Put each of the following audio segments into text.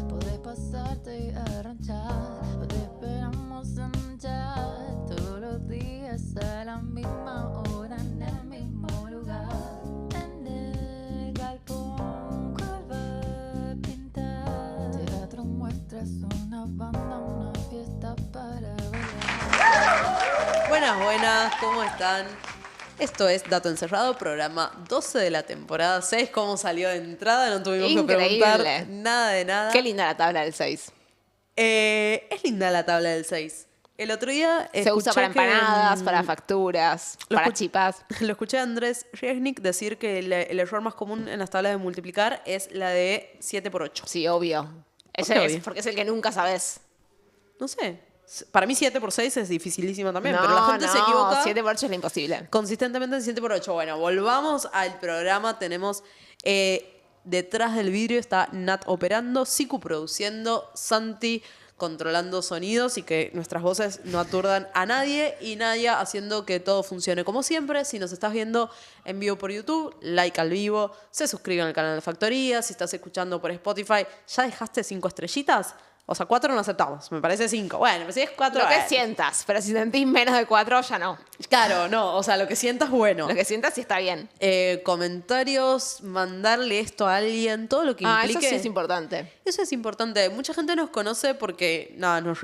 Podés pasarte y arranchar, o te esperamos en un chat. Todos los días a la misma hora, en el mismo lugar. En el galpón, ¿cuál va a pintar? Teatro muestras, una banda, una fiesta para bailar. Buenas, ¿cómo están? Esto es Dato Encerrado, programa 12 de la temporada 6. ¿Cómo salió de entrada? No tuvimos que preguntar nada de nada. Qué linda la tabla del 6. Es linda la tabla del 6. El otro día Se usa para empanadas, para facturas, para chipas. Lo escuché a Andrés Riesnik decir que el error más común en las tablas de multiplicar es la de 7 por 8. Sí, obvio. Ese qué es obvio? porque es el que nunca sabes. No sé. Para mí 7 por 6 es dificilísima también, pero la gente se equivoca. 7 por 8 es lo imposible. Consistentemente en 7 por 8. Bueno, volvamos al programa. Tenemos detrás del vidrio está Nat operando, Siku produciendo, Santi controlando sonidos y que nuestras voces no aturdan a nadie, y Nadia haciendo que todo funcione como siempre. Si nos estás viendo en vivo por YouTube, like al vivo, se suscriben al canal de Factoría. Si estás escuchando por Spotify, ¿ya dejaste 5 estrellitas? O sea, 4 no aceptamos, me parece 5. Bueno, pero si es 4... Lo que sientas, pero si sentís menos de 4 ya no. Claro, no, o sea, lo que sientas, bueno. Lo que sientas sí está bien. Comentarios, mandarle esto a alguien, todo lo que implique. Eso sí es importante. Eso es importante. Mucha gente nos conoce porque,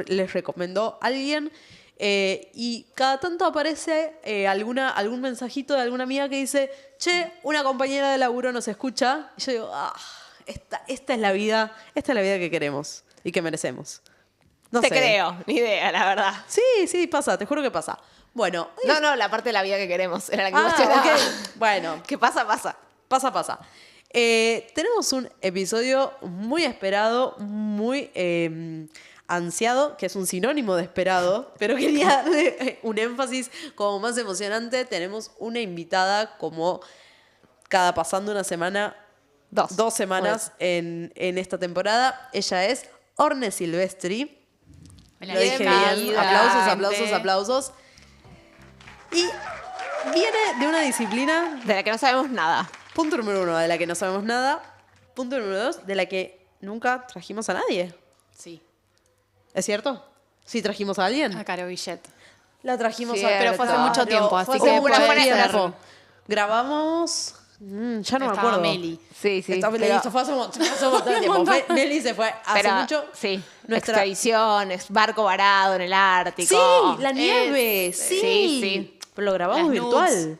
les recomendó a alguien, y cada tanto aparece algún mensajito de alguna amiga que dice, che, una compañera de laburo nos escucha. Y yo digo, esta es la vida que queremos y que merecemos. No Te sé. creo, ni idea, la verdad. Sí, pasa, te juro que pasa. Bueno. No, la parte de la vida que queremos era la que cuestionaba. Ok. Bueno. ¿Qué pasa? Pasa. Tenemos un episodio muy esperado, muy ansiado, que es un sinónimo de esperado, pero quería darle un énfasis como más emocionante. Tenemos una invitada como pasando una semana, dos semanas en esta temporada. Ella es Orne Silvestri. Hola, Lo dije bien. Aplausos. Y viene de una disciplina... De la que no sabemos nada. Punto número 1, de la que no sabemos nada. Punto número 2, de la que nunca trajimos a nadie. Sí, ¿Es cierto? Sí, trajimos a alguien. a Caro Villet. La trajimos Cierto. Pero fue hace mucho tiempo, así fue que mucho puede tiempo. ser. Grabamos... ya no Estaba me acuerdo. Meli. Sí. Listo, fue hace un montón de tiempo. Meli se fue hace mucho. Sí, Nuestra... expediciones, barco varado en el Ártico. Sí, la nieve, sí. Sí. Pero lo grabamos Las virtual. nudes.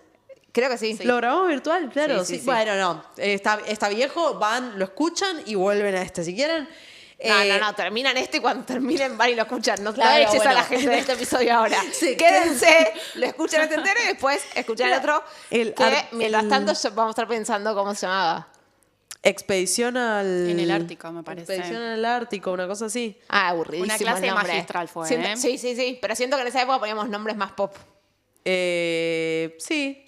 Creo que sí. Lo grabamos virtual, claro. Sí. Bueno, no. Está viejo, van, lo escuchan y vuelven a si quieren. No, terminan y cuando terminen van y lo escuchan. No Claro, eches bueno. a la gente de este episodio ahora. Sí, Quédense, lo escuchan este entero y después escuchan el otro. Mientras tanto vamos a estar pensando cómo se llamaba. Expedición al... En el Ártico, me parece. Expedición al Ártico, una cosa así. Aburridísimo Una clase el nombre. magistral fue, Siento- ¿eh? Sí. Pero siento que en esa época poníamos nombres más pop. Sí,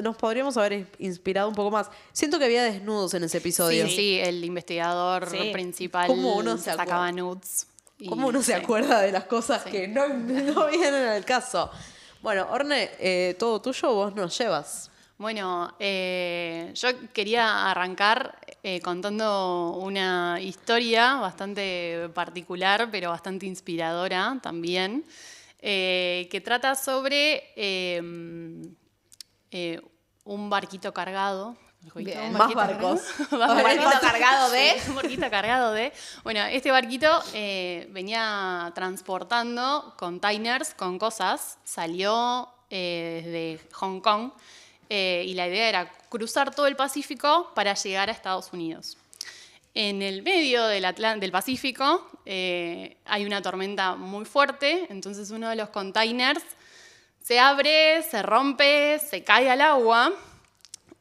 nos podríamos haber inspirado un poco más. Siento que había desnudos en ese episodio. Sí, el investigador Sí. principal ¿Cómo uno se sacaba acuerda? nudes. y- ¿Cómo uno se sí. acuerda de las cosas que no vienen al caso? Bueno, Orne, todo tuyo, vos nos llevas. Bueno, yo quería arrancar contando una historia bastante particular, pero bastante inspiradora también, que trata sobre un barquito cargado. Bien. Un Más barquito barcos. cargado. Un barquito cargado de... Sí, un barquito cargado de... Bueno, este barquito venía transportando containers con cosas. Salió desde Hong Kong y la idea era cruzar todo el Pacífico para llegar a Estados Unidos. En el medio del Pacífico hay una tormenta muy fuerte, entonces uno de los containers se abre, se rompe, se cae al agua.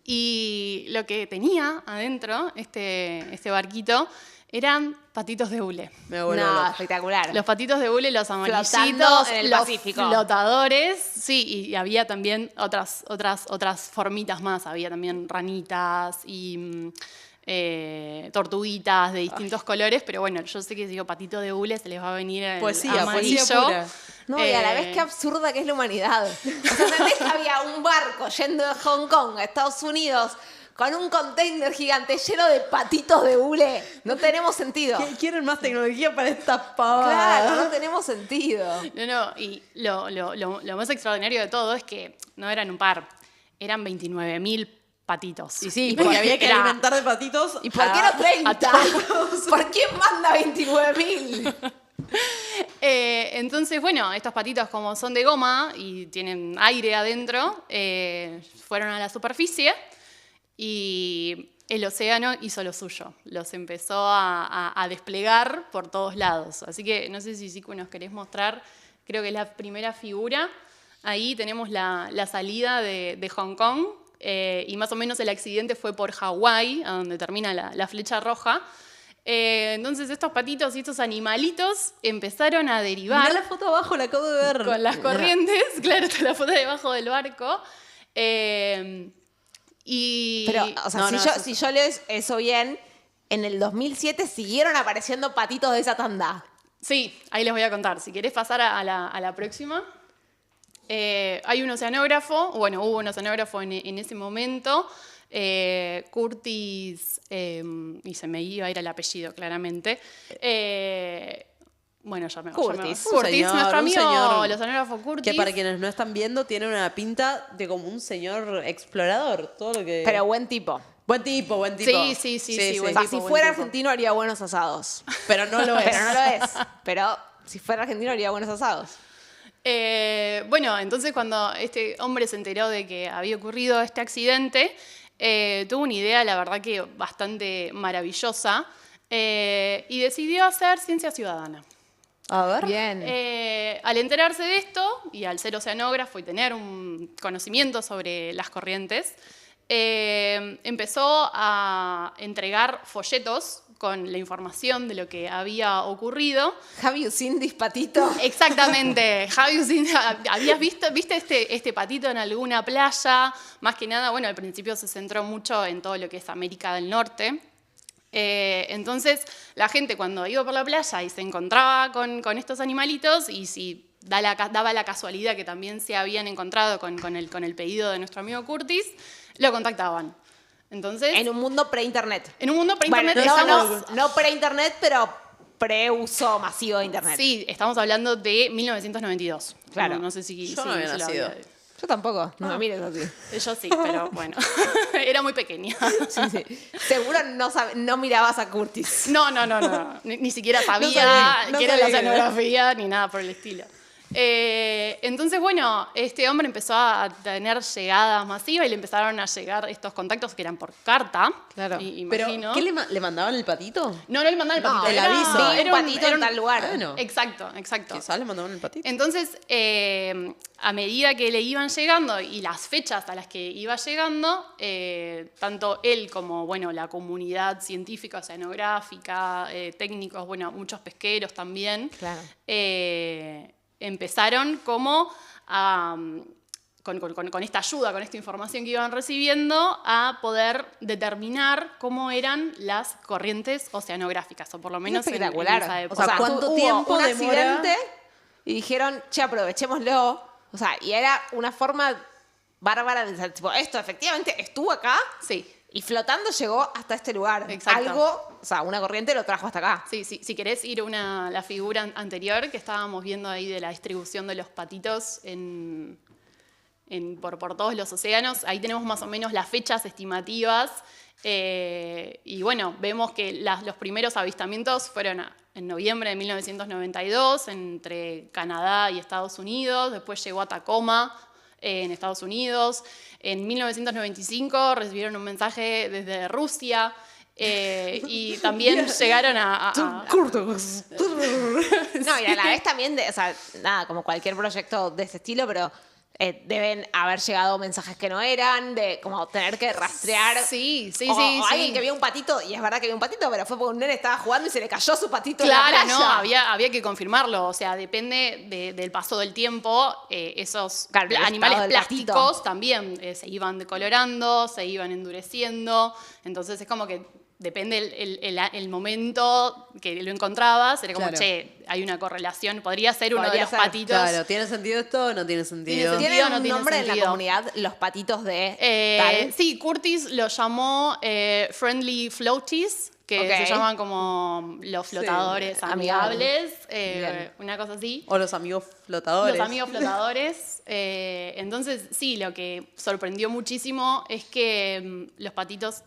Y lo que tenía adentro, este barquito, eran patitos de hule. Me vuelvo No, loca. espectacular. Los patitos de hule, los Flotando amarillitos, en el los Pacífico. flotadores. Sí, y había también otras formitas más. Había también ranitas y tortuguitas de distintos colores. Pero bueno, yo sé que si digo patito de hule se les va a venir el Poesía amarillo. pura. No, y a la vez qué absurda que es la humanidad. O sea, ¿entendés que había un barco yendo de Hong Kong a Estados Unidos con un container gigante lleno de patitos de hule. No tenemos sentido. Quieren más tecnología para estas pavadas. Claro, no tenemos sentido. No, y lo más extraordinario de todo es que no eran un par, eran 29.000 patitos. Y sí, porque había que Era- alimentar de patitos. ¿Y por qué no 30? todos. ¿Por quién manda 29.000? Entonces, bueno, estos patitos como son de goma y tienen aire adentro, fueron a la superficie y el océano hizo lo suyo. Los empezó a desplegar por todos lados. Así que no sé si Siku nos querés mostrar, creo que es la primera figura. Ahí tenemos la salida de Hong Kong y más o menos el accidente fue por Hawái, a donde termina la flecha roja. Entonces estos patitos y estos animalitos empezaron a derivar Mirá la foto abajo, la acabo de ver. con las corrientes, claro, está la foto debajo del barco. Y Pero, o sea, no, si yo leo eso bien, en el 2007 siguieron apareciendo patitos de esa tanda. sí, ahí les voy a contar. Si querés pasar a la próxima. Hay un oceanógrafo, bueno, hubo un oceanógrafo en ese momento, Curtis, y se me iba a ir el apellido claramente. Bueno, Curtis. Curtis, Señor, nuestro un amigo, señor el oceanógrafo Curtis. Que para quienes no están viendo, tiene una pinta de como un señor explorador. Todo lo que. Pero buen tipo. Buen tipo, buen tipo. Sí, O buen sea, tipo, si buen fuera tipo. argentino haría buenos asados. Pero no lo es. Pero no lo es. Pero si fuera argentino haría buenos asados. Bueno, entonces cuando este hombre se enteró de que había ocurrido este accidente, tuvo una idea, la verdad que bastante maravillosa, y decidió hacer ciencia ciudadana. A ver. Bien. Al enterarse de esto, y al ser oceanógrafo y tener un conocimiento sobre las corrientes, empezó a entregar folletos con la información de lo que había ocurrido. Have you seen this patito? Exactamente. Javi, ¿habías viste este patito en alguna playa? Más que nada, bueno, al principio se centró mucho en todo lo que es América del Norte. Entonces, la gente cuando iba por la playa y se encontraba con estos animalitos, y si daba la casualidad que también se habían encontrado con el pedido de nuestro amigo Curtis, lo contactaban. Entonces, En un mundo pre-internet. en un mundo pre-internet Bueno, estamos... no pre-internet, pero pre-uso masivo de internet. Sí, estamos hablando de 1992. Claro. No sé si... Yo no había si lo nacido. había- Yo tampoco. No me mires así. Yo sí, pero bueno. Era muy pequeña. Sí, sí. Seguro no mirabas a Curtis. No. Ni siquiera sabía sabía, no qué era sabía la que era. oceanografía ni nada por el estilo. Entonces, bueno, este hombre empezó a tener llegadas masivas y le empezaron a llegar estos contactos que eran por carta. Claro. Pero, Imagino. ¿qué le mandaban el patito? No le mandaban el patito. el era- aviso. Vi era un patito en tal lugar. Bueno. Exacto. Quizás le mandaban el patito. Entonces, a medida que le iban llegando y las fechas a las que iba llegando, tanto él como bueno, la comunidad científica, oceanográfica, técnicos, bueno, muchos pesqueros también, Claro. empezaron como a, con esta ayuda, con esta información que iban recibiendo, a poder determinar cómo eran las corrientes oceanográficas, o por lo menos en espectacular. esa O época. sea, ¿cuánto hubo tiempo un demora? accidente y dijeron, che, aprovechémoslo. O sea, y era una forma bárbara de decir, tipo, esto efectivamente estuvo acá Sí. y flotando llegó hasta este lugar. Exacto. Algo, o sea, una corriente lo trajo hasta acá. Sí, si querés ir a la figura anterior que estábamos viendo ahí de la distribución de los patitos por todos los océanos, ahí tenemos más o menos las fechas estimativas y bueno, vemos que los primeros avistamientos fueron en noviembre de 1992 entre Canadá y Estados Unidos, después llegó a Tacoma en Estados Unidos, en 1995 recibieron un mensaje desde Rusia. Y también llegaron a No, y a la vez también, o sea, nada, como cualquier proyecto de ese estilo, pero deben haber llegado mensajes que no eran, de como tener que rastrear. Sí. O alguien que vio un patito, y es verdad que vio un patito, pero fue porque un nene estaba jugando y se le cayó su patito Claro, en la playa. no, había que confirmarlo. O sea, depende del paso del tiempo. Esos Claro, el animales estado del plásticos patito. también se iban decolorando, se iban endureciendo. Entonces es como que depende el momento que lo encontrabas, era como, Claro. che, hay una correlación, podría ser uno de Podría los ser. patitos. Claro, ¿tiene sentido esto o no tiene sentido? Tiene ¿Tienen no un tiene nombre en la sentido. comunidad los patitos de tal? Sí, Curtis lo llamó Friendly Floaties, que Ok. se llaman como los flotadores Sí, amigables, Bien. una cosa así. O los amigos flotadores. Los amigos flotadores. Entonces, sí, lo que sorprendió muchísimo es que los patitos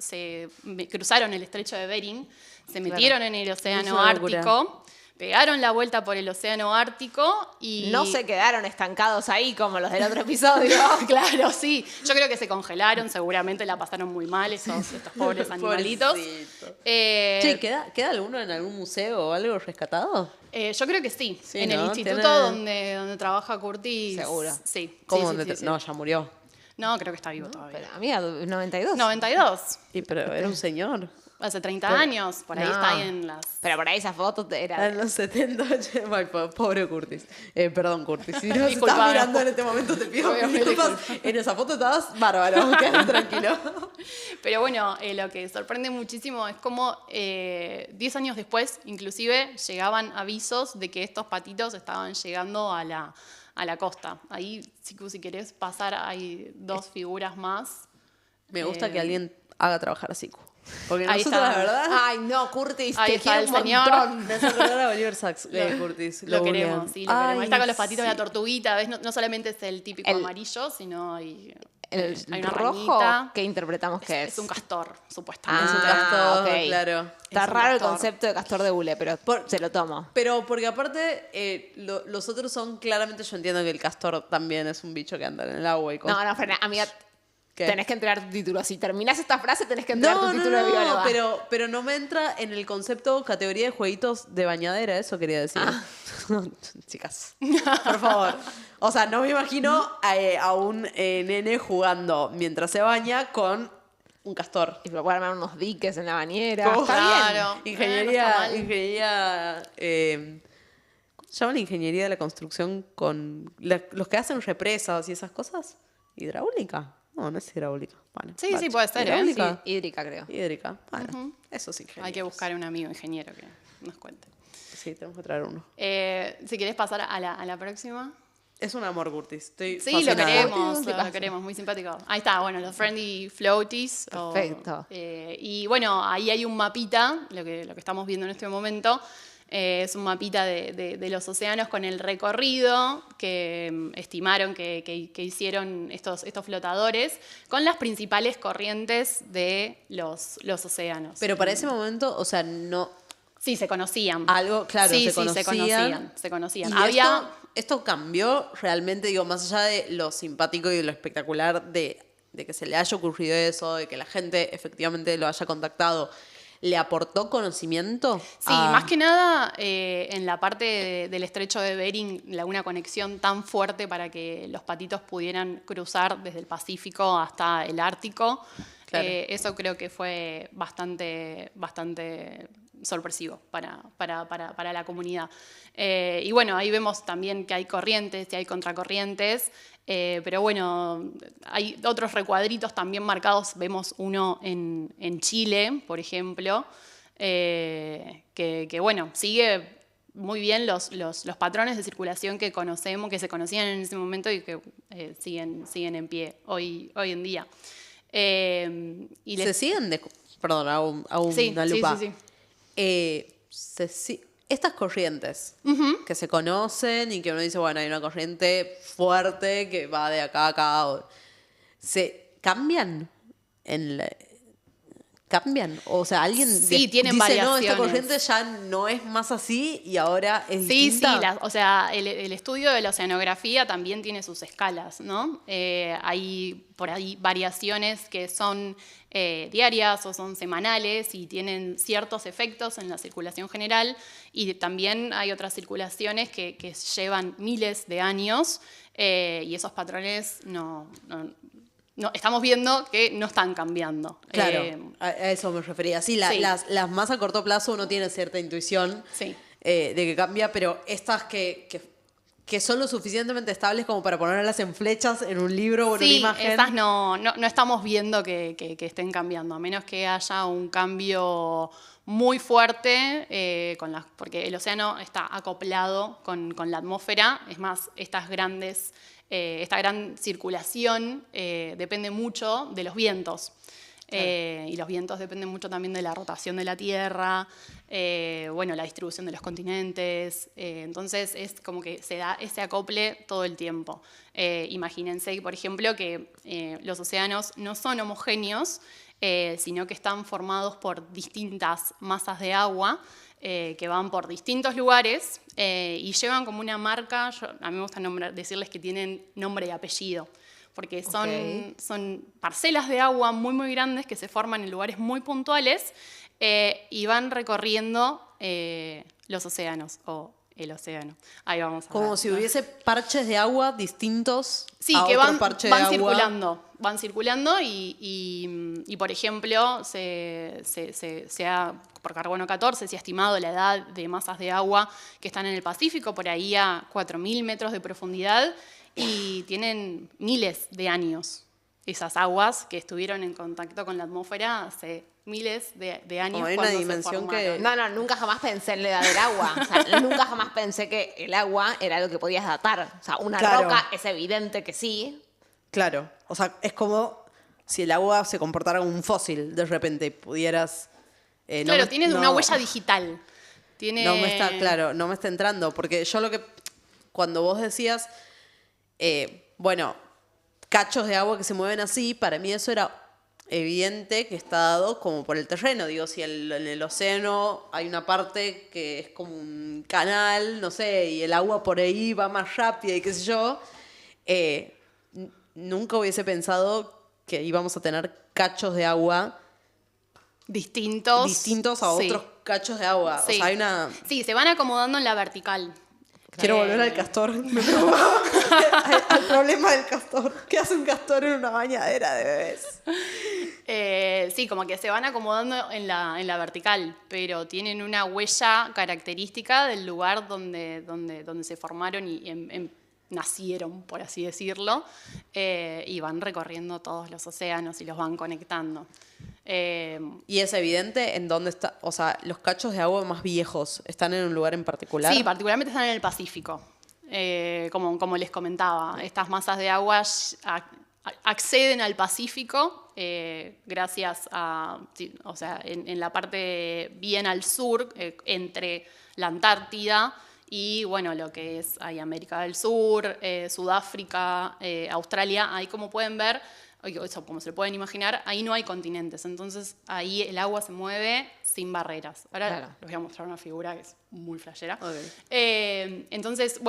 cruzaron el estrecho de Bering, se metieron en el océano una locura. Ártico, pegaron la vuelta por el océano Ártico y... No se quedaron estancados ahí como los del otro episodio. Claro, sí. Yo creo que se congelaron, seguramente la pasaron muy mal estos pobres animalitos. Pobrecito. Eh, Che, ¿queda alguno en algún museo o algo rescatado? yo creo que sí. Sí, en el ¿no? instituto Tiene- donde trabaja Curtis. Seguro. Sí. ¿Cómo? Sí, sí, sí. No, ya murió. No, creo que está vivo todavía. Pero, amiga, 92. 92. Pero era un señor. Hace 30 años. Por ahí No. está ahí en las... Pero por ahí esa foto era... En los 70, ay, pobre Curtis. Perdón, Curtis. Si no nos Disculpame. estás mirando en este momento, te pido Obviamente, disculpas. En esa foto estabas bárbaro, quédate tranquilo. Pero bueno, lo que sorprende muchísimo es cómo 10 años después, inclusive, llegaban avisos de que estos patitos estaban llegando a la costa. Ahí, si querés pasar, hay dos figuras más. Me gusta que alguien haga trabajar a Siku. Porque Ahí nosotros, está. la verdad, Ay, no, Curtis, Ahí te está quiero el un señor. montón. me hace acordar a Oliver Sacks, Curtis. Lo googlean. queremos, sí, lo queremos. Ahí está con los patitos de la sí. tortuguita, ¿ves? No solamente es el típico El- amarillo, sino hay El una rojo rañita. que interpretamos que es. Es un castor, supuestamente. Es un Ah, castor, ok. claro. Está Es un raro el castor. concepto de castor de hule, pero se lo tomo. Pero porque aparte, los otros son claramente, yo entiendo que el castor también es un bicho que anda en el agua y cosas. No, frena, amiga, ¿Qué? tenés que entregar tu título. Si terminás esta frase, tenés que entregar tu título de bióloga. pero no me entra en el concepto categoría de jueguitos de bañadera, eso quería decir. Chicas, por favor. O sea, no me imagino a un nene jugando mientras se baña con un castor. Y puede armar unos diques en la bañera. ¿Cómo? Está bien. Claro. Ingeniería, no está mal. ¿cómo se llama la ingeniería de la construcción con los que hacen represas y esas cosas? ¿Hidráulica? No es hidráulica. Bueno, Sí, sí, puede ser, ¿eh? ¿Hidráulica? Sí, hídrica, creo. Hídrica. Bueno, eso sí. Hay que buscar un amigo ingeniero que nos cuente. Sí, tenemos que traer uno. Si querés pasar a la próxima. Es un amor, Curtis. Estoy Sí, lo fascinada. queremos, ¿Qué lo pasa? queremos, muy simpático. Ahí está, bueno, los Friendly Floaties. Perfecto. Y bueno, ahí hay un mapita, lo que estamos viendo en este momento. Es un mapita de los océanos con el recorrido que estimaron que hicieron estos flotadores con las principales corrientes de los océanos. Pero para ese momento, o sea, no... Sí, se conocían. Algo, claro, Sí, se sí, conocían. se conocían. Y Había... esto cambió realmente, digo, más allá de lo simpático y de lo espectacular de que se le haya ocurrido eso, de que la gente efectivamente lo haya contactado, ¿le aportó conocimiento? Sí, más que nada en la parte del estrecho de Bering, una conexión tan fuerte para que los patitos pudieran cruzar desde el Pacífico hasta el Ártico. Claro. Eso creo que fue bastante sorpresivo para la comunidad. Y bueno, ahí vemos también que hay corrientes y hay contracorrientes. Pero bueno, hay otros recuadritos también marcados. Vemos uno en Chile, por ejemplo, que bueno, sigue muy bien los patrones de circulación que conocemos, que se conocían en ese momento y que siguen en pie hoy en día. Y ¿Se siguen Perdón, hago Sí, una sí, lupa. sí, sí. Estas corrientes que se conocen y que uno dice, bueno, hay una corriente fuerte que va de acá a acá. ¿Se cambian? ¿Cambian? O sea, alguien Sí, tienen dice, no, esta variaciones. corriente ya no es más así y ahora es Sí, distinta. o sea, el estudio de la oceanografía también tiene sus escalas, ¿no? Hay por ahí variaciones que son diarias o son semanales y tienen ciertos efectos en la circulación general, y también hay otras circulaciones que llevan miles de años y esos patrones no, estamos viendo que no están cambiando. Claro, a eso me refería. Sí, sí. Las más a corto plazo uno tiene cierta intuición Sí. de que cambia, pero estas que son lo suficientemente estables como para ponerlas en flechas en un libro o en una Sí, imagen. esas no estamos viendo que estén cambiando, a menos que haya un cambio muy fuerte, porque el océano está acoplado con la atmósfera. Es más, esta gran circulación depende mucho de los vientos. Y los vientos dependen mucho también de la rotación de la Tierra, la distribución de los continentes. Entonces es como que se da ese acople todo el tiempo. Imagínense, por ejemplo, que los océanos no son homogéneos, sino que están formados por distintas masas de agua que van por distintos lugares y llevan como una marca. A mí me gusta decirles que tienen nombre y apellido, porque son parcelas de agua muy, muy grandes que se forman en lugares muy puntuales y van recorriendo los océanos o el océano. Ahí vamos a Como ver, si ¿no? hubiese parches de agua distintos Sí, a que otro van parche de agua. van circulando y, por ejemplo, por carbono 14 se ha estimado la edad de masas de agua que están en el Pacífico, por ahí a 4.000 metros de profundidad, y tienen miles de años. Esas aguas que estuvieron en contacto con la atmósfera hace miles de años. Como hay una cuando se dimensión que- formaron. No, nunca jamás pensé en la edad del agua. O sea, nunca jamás pensé que el agua era algo que podías datar. O sea, una Claro. roca es evidente que sí. Claro, o sea, es como si el agua se comportara como un fósil, de repente pudieras... Claro, tiene una huella digital. No me está, no me está entrando, porque yo cuando vos decías, cachos de agua que se mueven así, para mí eso era evidente que está dado como por el terreno. Digo, si en el océano hay una parte que es como un canal, no sé, y el agua por ahí va más rápida y qué sé yo, nunca hubiese pensado que íbamos a tener cachos de agua distintos a Sí. otros cachos de agua. Sí. O sea, hay una... Sí, se van acomodando en la vertical. Quiero volver al castor. Me preocupa. al problema del castor. ¿Qué hace un castor en una bañadera de bebés? Sí, como que se van acomodando en la vertical, pero tienen una huella característica del lugar donde se formaron y nacieron, por así decirlo, y van recorriendo todos los océanos y los van conectando. Y es evidente en dónde está, o sea, los cachos de agua más viejos están en un lugar en particular. Sí, particularmente están en el Pacífico. Como les comentaba, estas masas de agua acceden al Pacífico gracias a, o sea, en la parte bien al sur, entre la Antártida y, lo que es ahí América del Sur, Sudáfrica, Australia. Ahí, como pueden ver, como se lo pueden imaginar, ahí no hay continentes. Entonces, ahí el agua se mueve sin barreras. Ahora Claro. les voy a mostrar una figura que es muy flashera. Ok. Entonces,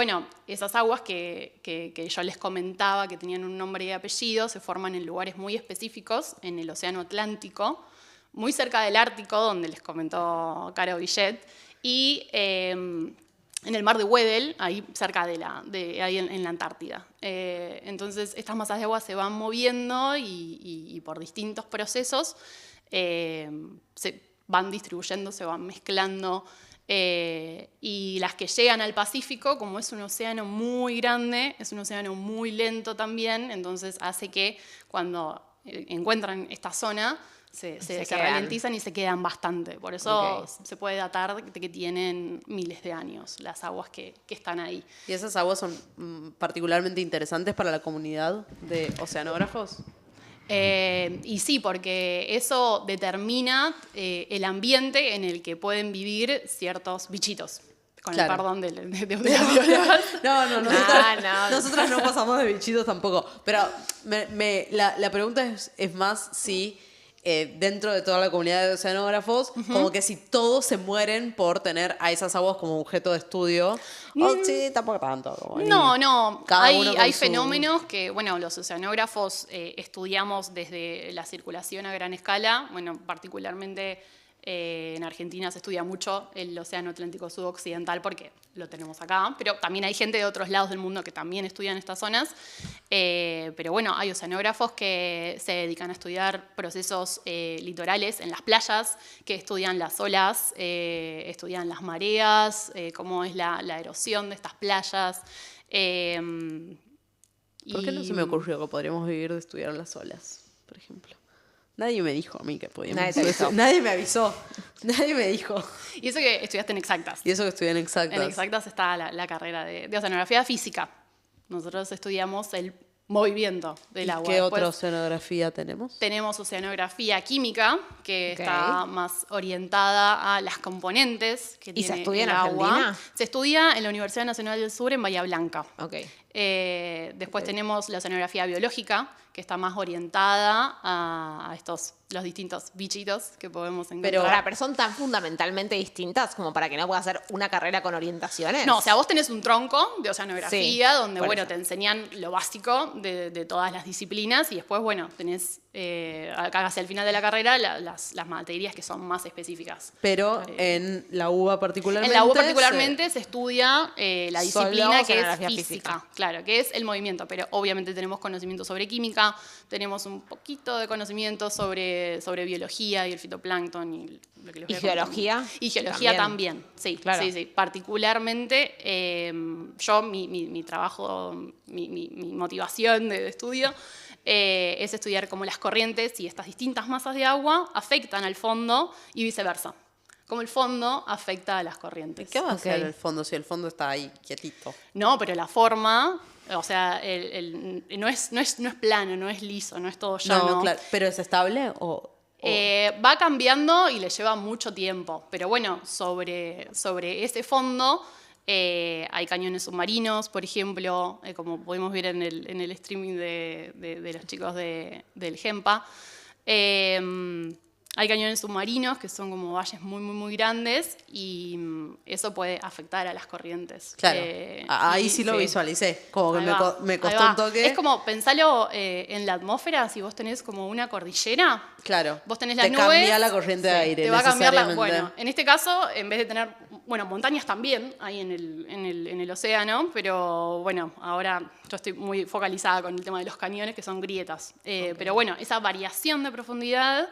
esas aguas que yo les comentaba, que tenían un nombre y apellido, se forman en lugares muy específicos, en el Océano Atlántico, muy cerca del Ártico, donde les comentó Caro Villet, y en el mar de Weddell, ahí cerca ahí en la Antártida. Entonces, estas masas de agua se van moviendo y por distintos procesos se van distribuyendo, se van mezclando. Y las que llegan al Pacífico, como es un océano muy grande, es un océano muy lento también, entonces hace que cuando encuentran esta zona se quedan. ralentizan y se quedan bastante. Por eso Ok. se puede datar de que tienen miles de años las aguas que están ahí. ¿Y esas aguas son particularmente interesantes para la comunidad de oceanógrafos? Y sí, porque eso determina el ambiente en el que pueden vivir ciertos bichitos. Con Claro. el perdón de la biología. No, no. nosotras no pasamos de bichitos tampoco. Pero la pregunta es más si dentro de toda la comunidad de oceanógrafos, como que si todos se mueren por tener a esas aguas como objeto de estudio. Sí, tampoco tanto. Como No. Cada uno con Hay su- fenómenos que, los oceanógrafos estudiamos desde la circulación a gran escala. Particularmente en Argentina se estudia mucho el Océano Atlántico Sudoccidental porque lo tenemos acá, pero también hay gente de otros lados del mundo que también estudian estas zonas. Pero hay oceanógrafos que se dedican a estudiar procesos litorales en las playas, que estudian las olas, estudian las mareas, cómo es la erosión de estas playas. ¿Por qué no se me ocurrió que podríamos vivir de estudiar las olas, por ejemplo? Nadie me dijo a mí que podíamos. Nadie te avisó. Nadie me avisó. Nadie me dijo. Y eso que estudiaste en exactas. Y eso que estudié en exactas. En exactas está la carrera de oceanografía física. Nosotros estudiamos el movimiento del agua. ¿Qué otra Después oceanografía tenemos? tenemos oceanografía química, que Ok. está más orientada a las componentes que ¿Y se tiene estudia el en agua. Argentina? Se estudia en la Universidad Nacional del Sur en Bahía Blanca. Ok. Después Ok. tenemos la oceanografía biológica, que está más orientada a los distintos bichitos que podemos encontrar. Pero son tan fundamentalmente distintas como para que no pueda hacer una carrera con orientaciones. No, o sea, vos tenés un tronco de oceanografía Sí, donde, por bueno, eso. te enseñan lo básico de todas las disciplinas y después, bueno, tenés acá hacia el final de la carrera las materias que son más específicas. Pero en la UBA particularmente. En la U particularmente se estudia la Solo disciplina que es oceanografía física, física. claro, que es el movimiento, pero obviamente tenemos conocimiento sobre química, tenemos un poquito de conocimiento sobre biología y el fitoplancton y lo que les voy ¿Y a contar. geología? Y geología también, sí, Claro. sí. Particularmente, yo, mi trabajo, mi motivación de estudio es estudiar cómo las corrientes y estas distintas masas de agua afectan al fondo y viceversa. Cómo el fondo afecta a las corrientes. ¿Qué va a Ok. hacer el fondo si el fondo está ahí quietito? No, pero la forma, o sea, no es plano, no es liso, no es todo llano. No, claro. ¿Pero es estable o...? Va cambiando y le lleva mucho tiempo. Pero bueno, sobre ese fondo hay cañones submarinos, por ejemplo, como pudimos ver en el streaming de los chicos del GEMPA. Hay cañones submarinos que son como valles muy, muy, muy grandes y eso puede afectar a las corrientes. Claro. Ahí y- sí lo visualicé. Como que Ahí me, va, me ahí costó va. un toque. Es como, pensalo en la atmósfera, si vos tenés como una cordillera, Claro. vos tenés las Te nubes. cambia la corriente de aire. Te va a cambiar la. necesariamente. Bueno, en este caso, en vez de tener. Bueno, montañas también hay en el océano, pero bueno, ahora yo estoy muy focalizada con el tema de los cañones, que son grietas. Pero bueno, esa variación de profundidad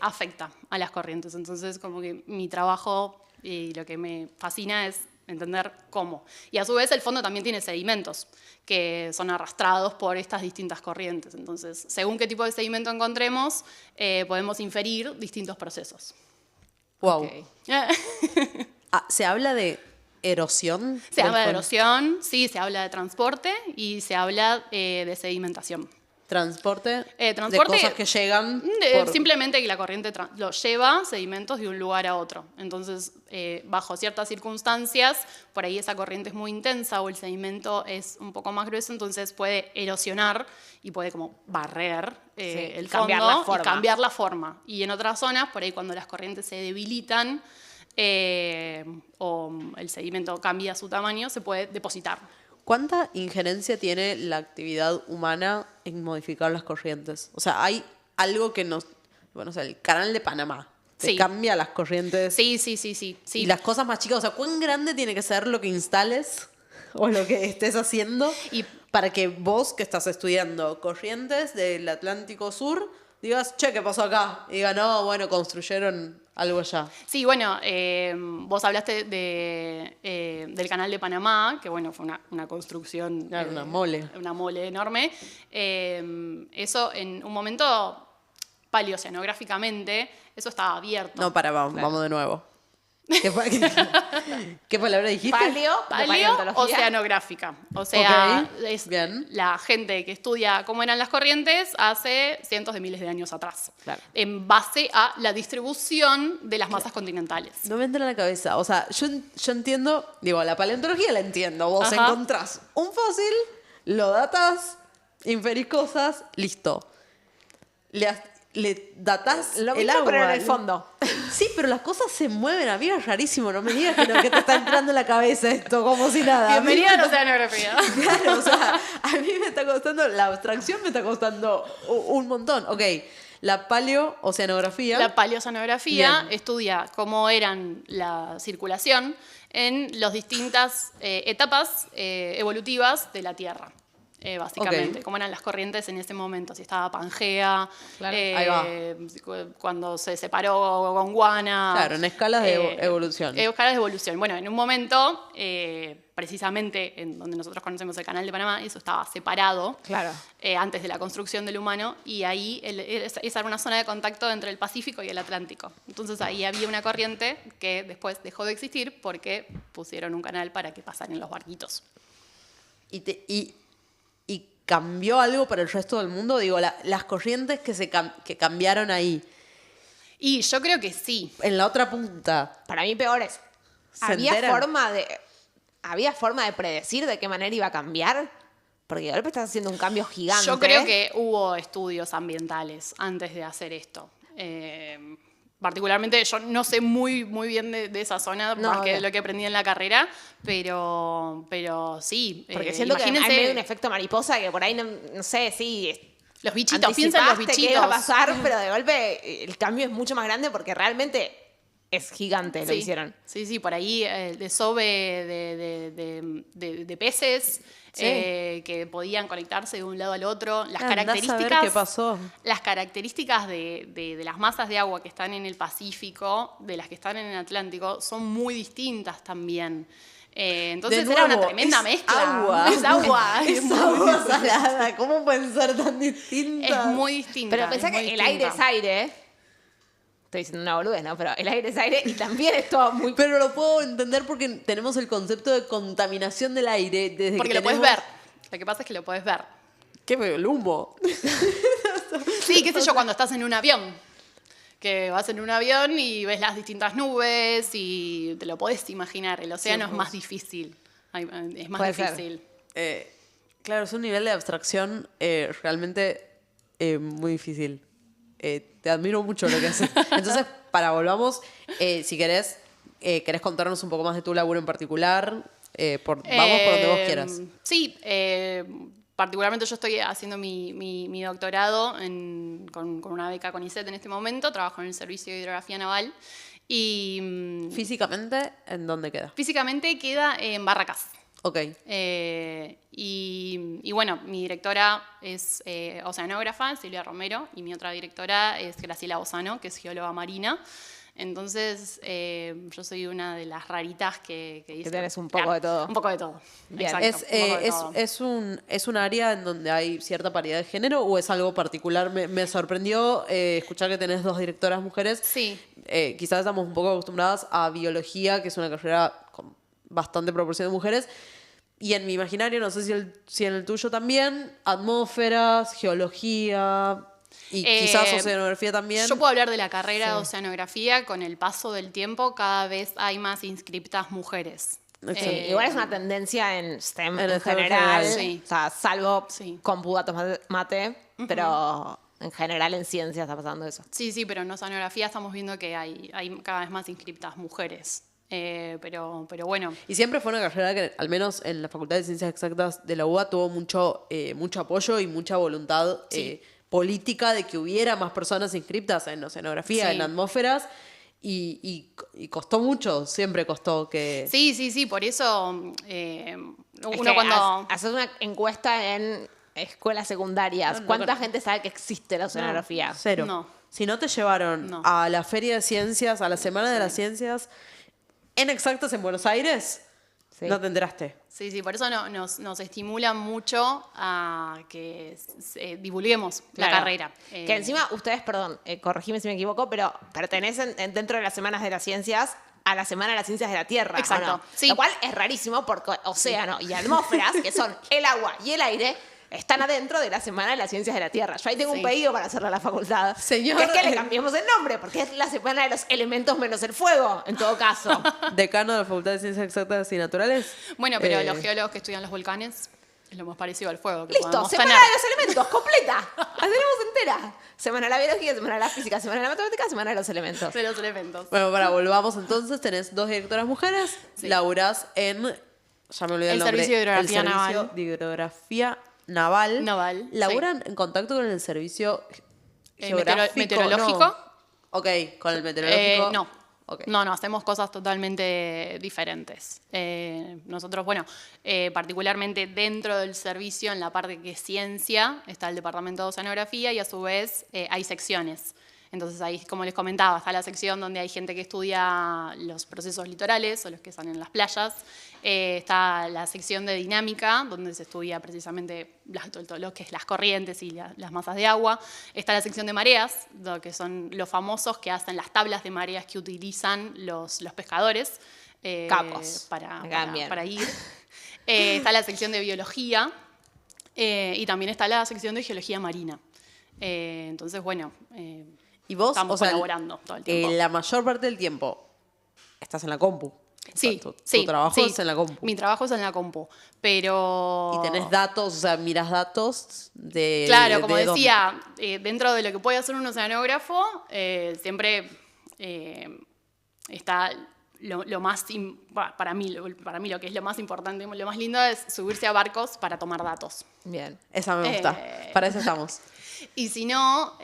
afecta a las corrientes. Entonces, como que mi trabajo y lo que me fascina es entender cómo. Y a su vez el fondo también tiene sedimentos que son arrastrados por estas distintas corrientes. Entonces, según qué tipo de sedimento encontremos, podemos inferir distintos procesos. Wow. Ok. ¿Se habla de erosión? Se del habla de fondo? erosión, sí, se habla de transporte y se habla de sedimentación. Transporte, Transporte, de cosas que llegan por... Simplemente que la corriente lo lleva sedimentos de un lugar a otro. Entonces, bajo ciertas circunstancias, por ahí esa corriente es muy intensa o el sedimento es un poco más grueso, entonces puede erosionar y puede como barrer el fondo cambiar la forma. y cambiar la forma. Y en otras zonas, por ahí cuando las corrientes se debilitan o el sedimento cambia su tamaño, se puede depositar. ¿Cuánta injerencia tiene la actividad humana en modificar las corrientes? O sea, hay algo que nos... Bueno, o sea, el canal de Panamá te Sí. cambia las corrientes. Sí. Y las cosas más chicas, o sea, ¿cuán grande tiene que ser lo que instales o lo que estés haciendo Y- para que vos que estás estudiando corrientes del Atlántico Sur digas, che, ¿qué pasó acá? Y diga, no, bueno, construyeron algo allá. Sí, bueno, vos hablaste del canal de Panamá, que bueno, fue una construcción. Claro, una mole. Una mole enorme. Eso en un momento, paleoceanográficamente, eso estaba abierto. No, vamos de nuevo. ¿Qué palabra dijiste? Paleo, de paleontología. Oceanográfica. O sea, Ok, es bien. la gente que estudia cómo eran las corrientes hace cientos de miles de años atrás. Claro. En base a la distribución de las masas continentales. No me entra en la cabeza. O sea, yo entiendo, digo, la paleontología la entiendo. Vos Ajá. encontrás un fósil, lo datás, inferís cosas, listo. Le datás Lo el mismo, agua. pero en el fondo. Sí, pero las cosas se mueven, amiga, es rarísimo. No me digas que te está entrando en la cabeza esto, como si nada. A mí Bienvenida a la me- oceanografía. Claro, o sea, a mí me está costando, la abstracción me está costando un montón. Ok, la paleooceanografía. La paleoceanografía Bien. estudia cómo eran la circulación en las distintas etapas evolutivas de la Tierra. básicamente. Ok. Cómo eran las corrientes en ese momento. Si estaba Pangea, Claro. Ahí va. cuando se separó Gondwana. Claro, en escalas de evolución. Escalas de evolución. Bueno, en un momento, precisamente en donde nosotros conocemos el Canal de Panamá, eso estaba separado. Claro. Antes de la construcción del humano, y ahí esa era una zona de contacto entre el Pacífico y el Atlántico. Entonces ahí había una corriente que después dejó de existir porque pusieron un canal para que pasaran los barquitos. Y cambió algo para el resto del mundo. Digo, las corrientes que cambiaron ahí. Y yo creo que sí. En la otra punta. Para mí peores. ¿Se ¿Había enteran? forma de predecir de qué manera iba a cambiar? Porque de golpe estás haciendo un cambio gigante. Yo creo que hubo estudios ambientales antes de hacer esto. Particularmente yo no sé muy bien de esa zona, No, porque es obvio. lo que aprendí en la carrera, pero sí. Porque siento que hay imagínense medio un efecto mariposa que por ahí, no sé, sí. los bichitos, piensa en los anticipaste qué iba a bichitos. pasar, pero de golpe el cambio es mucho más grande porque realmente es gigante lo Sí. hicieron. Sí, por ahí el desove de peces Sí. que podían conectarse de un lado al otro. Las Andá a características, saber qué pasó. Las características de las masas de agua que están en el Pacífico, de las que están en el Atlántico, son muy distintas también. Entonces De era una nuevo, tremenda es mezcla. agua. Es agua. Es agua salada. ¿Cómo pueden ser tan distintas? Es muy distinta. Pero pensá es muy que el aire distinta. es aire. Estoy diciendo una boludez, ¿no? Pero el aire es aire y también es todo muy... Pero lo puedo entender porque tenemos el concepto de contaminación del aire desde Porque que lo puedes tenemos- ver. Lo que pasa es que lo puedes ver. ¿Qué feo? El humo. Sí, qué sé yo, cuando estás en un avión. Que vas en un avión y ves las distintas nubes y te lo podés imaginar. El océano es más difícil. Es más Puede ser. difícil. Claro, es un nivel de abstracción realmente muy difícil. Te admiro mucho lo que haces. Entonces, volvamos, si querés contarnos un poco más de tu laburo en particular. Vamos por donde vos quieras. Sí, particularmente yo estoy haciendo mi doctorado con una beca CONICET en este momento. Trabajo en el Servicio de Hidrografía Naval. Y Físicamente, ¿en dónde queda? físicamente queda en Barracas. Ok. Y bueno, mi directora es oceanógrafa, Silvia Romero, y mi otra directora es Graciela Bozano, que es geóloga marina. Entonces, yo soy una de las raritas que dice... tenés un poco de todo. Un poco de todo. Bien. Exacto, un poco de todo. ¿Es un área en donde hay cierta paridad de género o es algo particular? Me sorprendió escuchar que tenés 2 directoras mujeres. Sí. Quizás estamos un poco acostumbradas a biología, que es una carrera con bastante proporción de mujeres. Y en mi imaginario, no sé si en el tuyo también, atmósferas, geología y quizás oceanografía también. Yo puedo hablar de la carrera de oceanografía. Con el paso del tiempo, cada vez hay más inscriptas mujeres. Sí, Sí, igual es una tendencia en STEM En en STEM en general. general. Sí. O sea, salvo Sí. cómputo, mate, pero en general en ciencia está pasando eso. Sí, pero en oceanografía estamos viendo que hay cada vez más inscriptas mujeres. Pero bueno. Y siempre fue una carrera que, al menos en la Facultad de Ciencias Exactas de la UBA, tuvo mucho apoyo y mucha voluntad Sí. política de que hubiera más personas inscriptas en oceanografía, Sí. en atmósferas, y costó mucho, siempre costó que... Sí, por eso Es uno que cuando... haces una encuesta en escuelas secundarias. No ¿Cuánta conozco. gente sabe que existe la oceanografía? Cero. No. Si no te llevaron No. a la Feria de Ciencias, a la Semana de las Ciencias, en Exactas en Buenos Aires, Sí. no te enteraste. Sí, por eso nos estimula mucho a que divulguemos la Claro. carrera. Que encima ustedes, perdón, corregime si me equivoco, pero pertenecen dentro de las semanas de las ciencias a la Semana de las Ciencias de la Tierra. ¿o Exacto, no? sí. Lo cual es rarísimo porque océano y atmósferas, que son el agua y el aire, están adentro de la Semana de las Ciencias de la Tierra. Yo ahí tengo un Sí. pedido para hacerle a la facultad. Señor, Que es que le cambiemos el nombre, porque es la Semana de los Elementos menos el fuego, en todo caso. Decano de la Facultad de Ciencias Exactas y Naturales. Bueno, pero Eh, los geólogos que estudian los volcanes es lo más parecido al fuego que Listo, podemos Semana tener. de los Elementos, completa. La tenemos entera. Semana de la biología, Semana de la física, Semana de la matemática, Semana de los elementos. De los elementos. Bueno, volvamos entonces. Tenés 2 directoras mujeres. Sí. Laburás en... Ya me olvidé el El nombre. Servicio de Hidrografía El Servicio Naval. de Hidrografía Naval. Naval, ¿Laburan en contacto con el servicio El geográfico? meteorológico. No. Ok, con el meteorológico. No. Ok. No, hacemos cosas totalmente diferentes. Nosotros, bueno, particularmente dentro del servicio, en la parte que es ciencia, está el departamento de oceanografía y a su vez hay secciones. Entonces ahí, como les comentaba, está la sección donde hay gente que estudia los procesos litorales o los que están en las playas. Está la sección de dinámica, donde se estudia precisamente todo lo que es las corrientes y las masas de agua. Está la sección de mareas, lo que son los famosos que hacen las tablas de mareas que utilizan los pescadores Capos. para ir. Está la sección de biología y también está la sección de geología marina. Entonces, bueno... Y vos, estamos colaborando todo el tiempo. La mayor parte del tiempo estás en la compu. Sí, Tu sí. trabajo sí. es en la compu. Mi trabajo es en la compu, pero... Y tenés datos, o sea, miras datos de... Claro, como de dónde. decía, dentro de lo que puede hacer un oceanógrafo, siempre está lo más... Para mí lo que es lo más importante, lo más lindo es subirse a barcos para tomar datos. Bien. Esa me gusta. Para eso estamos. Y si no,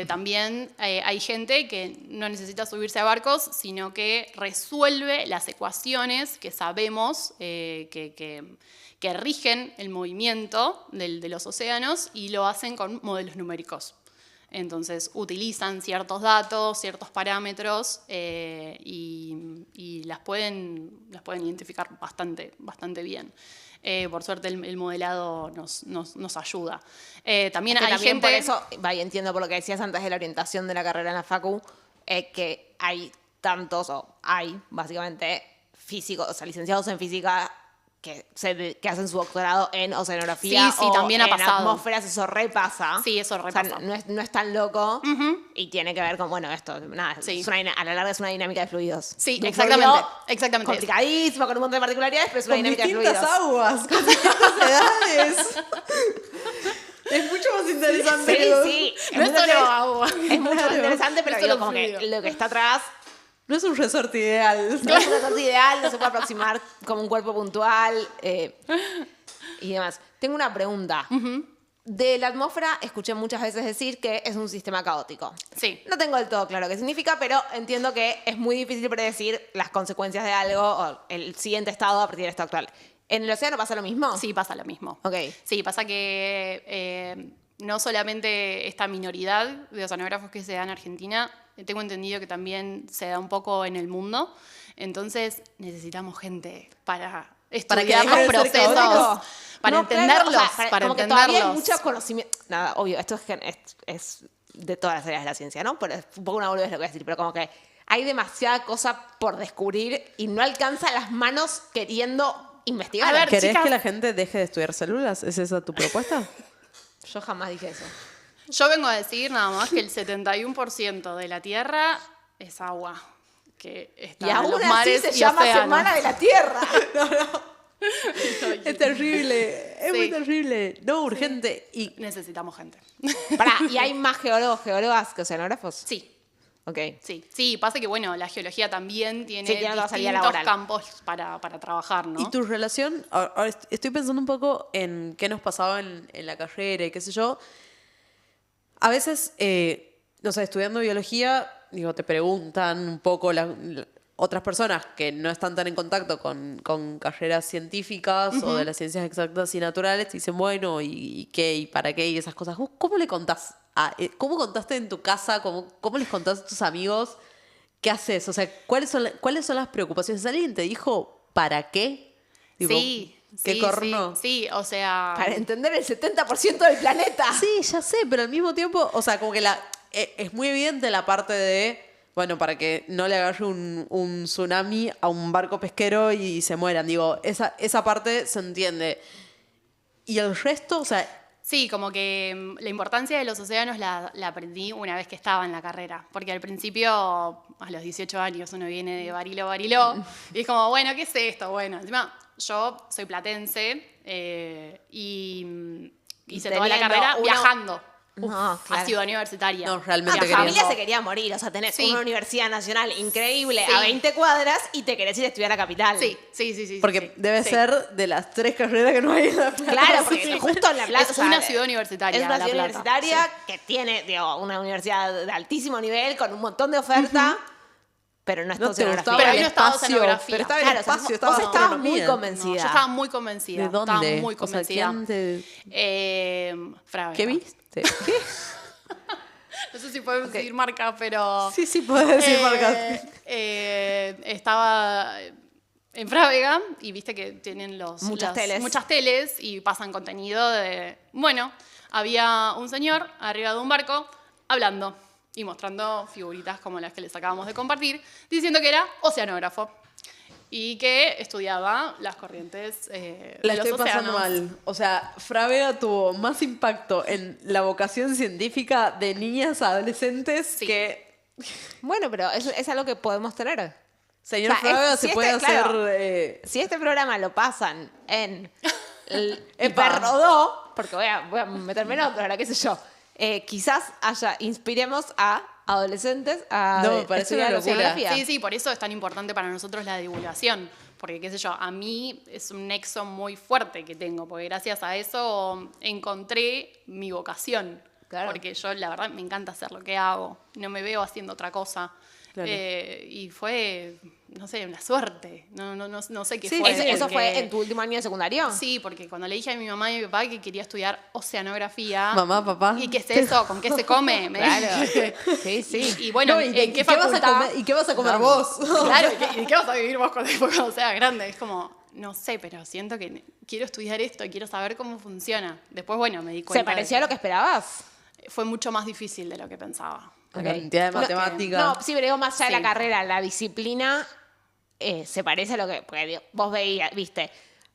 también hay gente que no necesita subirse a barcos, sino que resuelve las ecuaciones que sabemos que rigen el movimiento de los océanos y lo hacen con modelos numéricos. Entonces utilizan ciertos datos, ciertos parámetros y las pueden identificar bastante bien. Por suerte el modelado nos ayuda. También hay también gente... por eso, y entiendo por lo que decías antes de la orientación de la carrera en la facu, que hay hay básicamente físicos, o sea, licenciados en física que hacen su doctorado en oceanografía Sí, o también ha en pasado. atmósferas, eso repasa. Sí, eso repasa. O sea, no es tan loco y tiene que ver con, bueno, esto, nada, Sí. a la larga es una dinámica de fluidos. Sí, De un exactamente. fluido Exactamente. complicadísimo, con un montón de particularidades, pero es una Con dinámica de distintas fluidos. aguas, con distintas edades. Es mucho más interesante. que los- Sí, No es solo agua. Es mucho más Claro. interesante, pero Es digo, solo como fluido. que lo que está atrás No es un resort ideal. no es una cosa ideal, no se puede aproximar como un cuerpo puntual y demás. Tengo una pregunta. De la atmósfera escuché muchas veces decir que es un sistema caótico. Sí. No tengo del todo claro qué significa, pero entiendo que es muy difícil predecir las consecuencias de algo o el siguiente estado a partir del estado actual. ¿En el océano pasa lo mismo? Sí, pasa lo mismo. Ok. Sí, pasa que no solamente esta minoridad de oceanógrafos que se da en Argentina, tengo entendido que también se da un poco en el mundo. Entonces necesitamos gente para estudiar los deje de ser procesos, caótico. para No, claro, entenderlos, o sea, para como que todavía hay entenderlos. mucho conocimiento. Nada, obvio, esto es de todas las áreas de la ciencia, ¿no? Pero es un poco una boludez lo que voy a decir, pero como que hay demasiada cosa por descubrir y no alcanza las manos queriendo investigar. A ver, ¿Querés chicas. que la gente deje de estudiar células? ¿Es esa tu propuesta? Yo jamás dije eso. Yo vengo a decir nada más que el 71% de la Tierra es agua, que está Y en aún los así mares se y llama océanos. Semana de la Tierra. Es terrible. Es Sí. muy terrible. No, urgente. Y Necesitamos gente. Pará, ¿y hay más geólogos, geólogas que oceanógrafos? Sí, Ok. sí, pasa que bueno, la geología también tiene Sí, tiene otra salida distintos laboral. campos para trabajar, ¿no? ¿Y tu relación? Ahora estoy pensando un poco en qué nos pasaba en la carrera y qué sé yo. A veces, no sé, estudiando biología, digo, te preguntan un poco otras personas que no están tan en contacto con carreras científicas o de las ciencias exactas y naturales, te dicen, bueno, ¿y qué? ¿Y para qué? Y esas cosas. ¿Vos cómo le contás? ¿Cómo contaste en tu casa? ¿Cómo les contás a tus amigos? ¿Qué haces? O sea, ¿cuáles son las preocupaciones? ¿Alguien te dijo para qué? Tipo, Sí, ¿qué sí, corno? sí, o sea... Para entender el 70% del planeta. Sí, ya sé, pero al mismo tiempo, o sea, como que es muy evidente la parte de, bueno, para que no le agarre un tsunami a un barco pesquero y se mueran. Digo, esa parte se entiende. Y el resto, o sea, Sí, como que la importancia de los océanos la aprendí una vez que estaba en la carrera. Porque al principio, a los 18 años, uno viene de Bariló, y es como, bueno, ¿qué es esto? Bueno, encima, yo soy platense y hice toda la teniendo carrera uno- viajando No, a claro. Ciudad Universitaria. No, realmente Tu quería. familia se quería morir, o sea, tenés Sí. una universidad nacional increíble Sí. a 20 cuadras y te querés ir a estudiar a Capital. Sí. Porque sí, debe sí. ser de las 3 carreras que no hay en la Plata. Claro, porque Sí. justo en La Plata. Es o sea, una ciudad universitaria, Es una La ciudad Plata, universitaria que tiene, digo, una universidad de altísimo nivel con un montón de oferta. pero no es No te oceanografía. gustaba Pero el ahí no estaba espacio, oceanografía. pero estaba el Claro, espacio, estaba vos estabas muy astronomía. convencida. No, yo estaba muy convencida. ¿De dónde? Estaba muy O sea, convencida. ¿quién te... Frávega. ¿Qué viste? ¿Qué? No sé si podemos decir marca, pero... Sí, puedes decir marcas. Estaba en Frávega y viste que tienen Muchas teles. muchas teles y pasan contenido de... Bueno, había un señor arriba de un barco hablando y mostrando figuritas como las que les acabamos de compartir, diciendo que era oceanógrafo y que estudiaba las corrientes La de los estoy pasando océanos. mal. O sea, Frávega tuvo más impacto en la vocación científica de niñas adolescentes Sí. que... Bueno, pero es algo que podemos tener. Señor O sea, Frávega si se puede este- hacer... claro. Si este programa lo pasan en el Epa. Hiperrodó, porque voy a meterme en otro, ahora qué sé yo, quizás inspiremos a adolescentes a No, me parece estudiar una locura. oceanografía. Sí, sí, por eso es tan importante para nosotros la divulgación. Porque, qué sé yo, a mí es un nexo muy fuerte que tengo, porque gracias a eso encontré mi vocación. Claro. Porque yo, la verdad, me encanta hacer lo que hago. No me veo haciendo otra cosa. Claro. Y fue, no sé, una suerte. No sé qué Sí, fue. ¿Eso porque- fue en tu último año de secundario? Sí, porque cuando le dije a mi mamá y a mi papá que quería estudiar oceanografía... Mamá, papá. ¿Y qué es eso? ¿Con qué se come? Claro. Sí, sí. Y bueno, No, ¿en qué vas a facultad? comer, ¿y qué vas a comer vos? Claro, ¿y qué vas a vivir vos cuando seas grande? Es como, no sé, pero siento que quiero estudiar esto y quiero saber cómo funciona. Después, bueno, me di cuenta. ¿Se parecía a lo que esperabas? Fue mucho más difícil de lo que pensaba. La cantidad de matemática. No, sí, pero digo, más allá de Sí. la carrera, la disciplina se parece a lo que... Porque digo, vos viste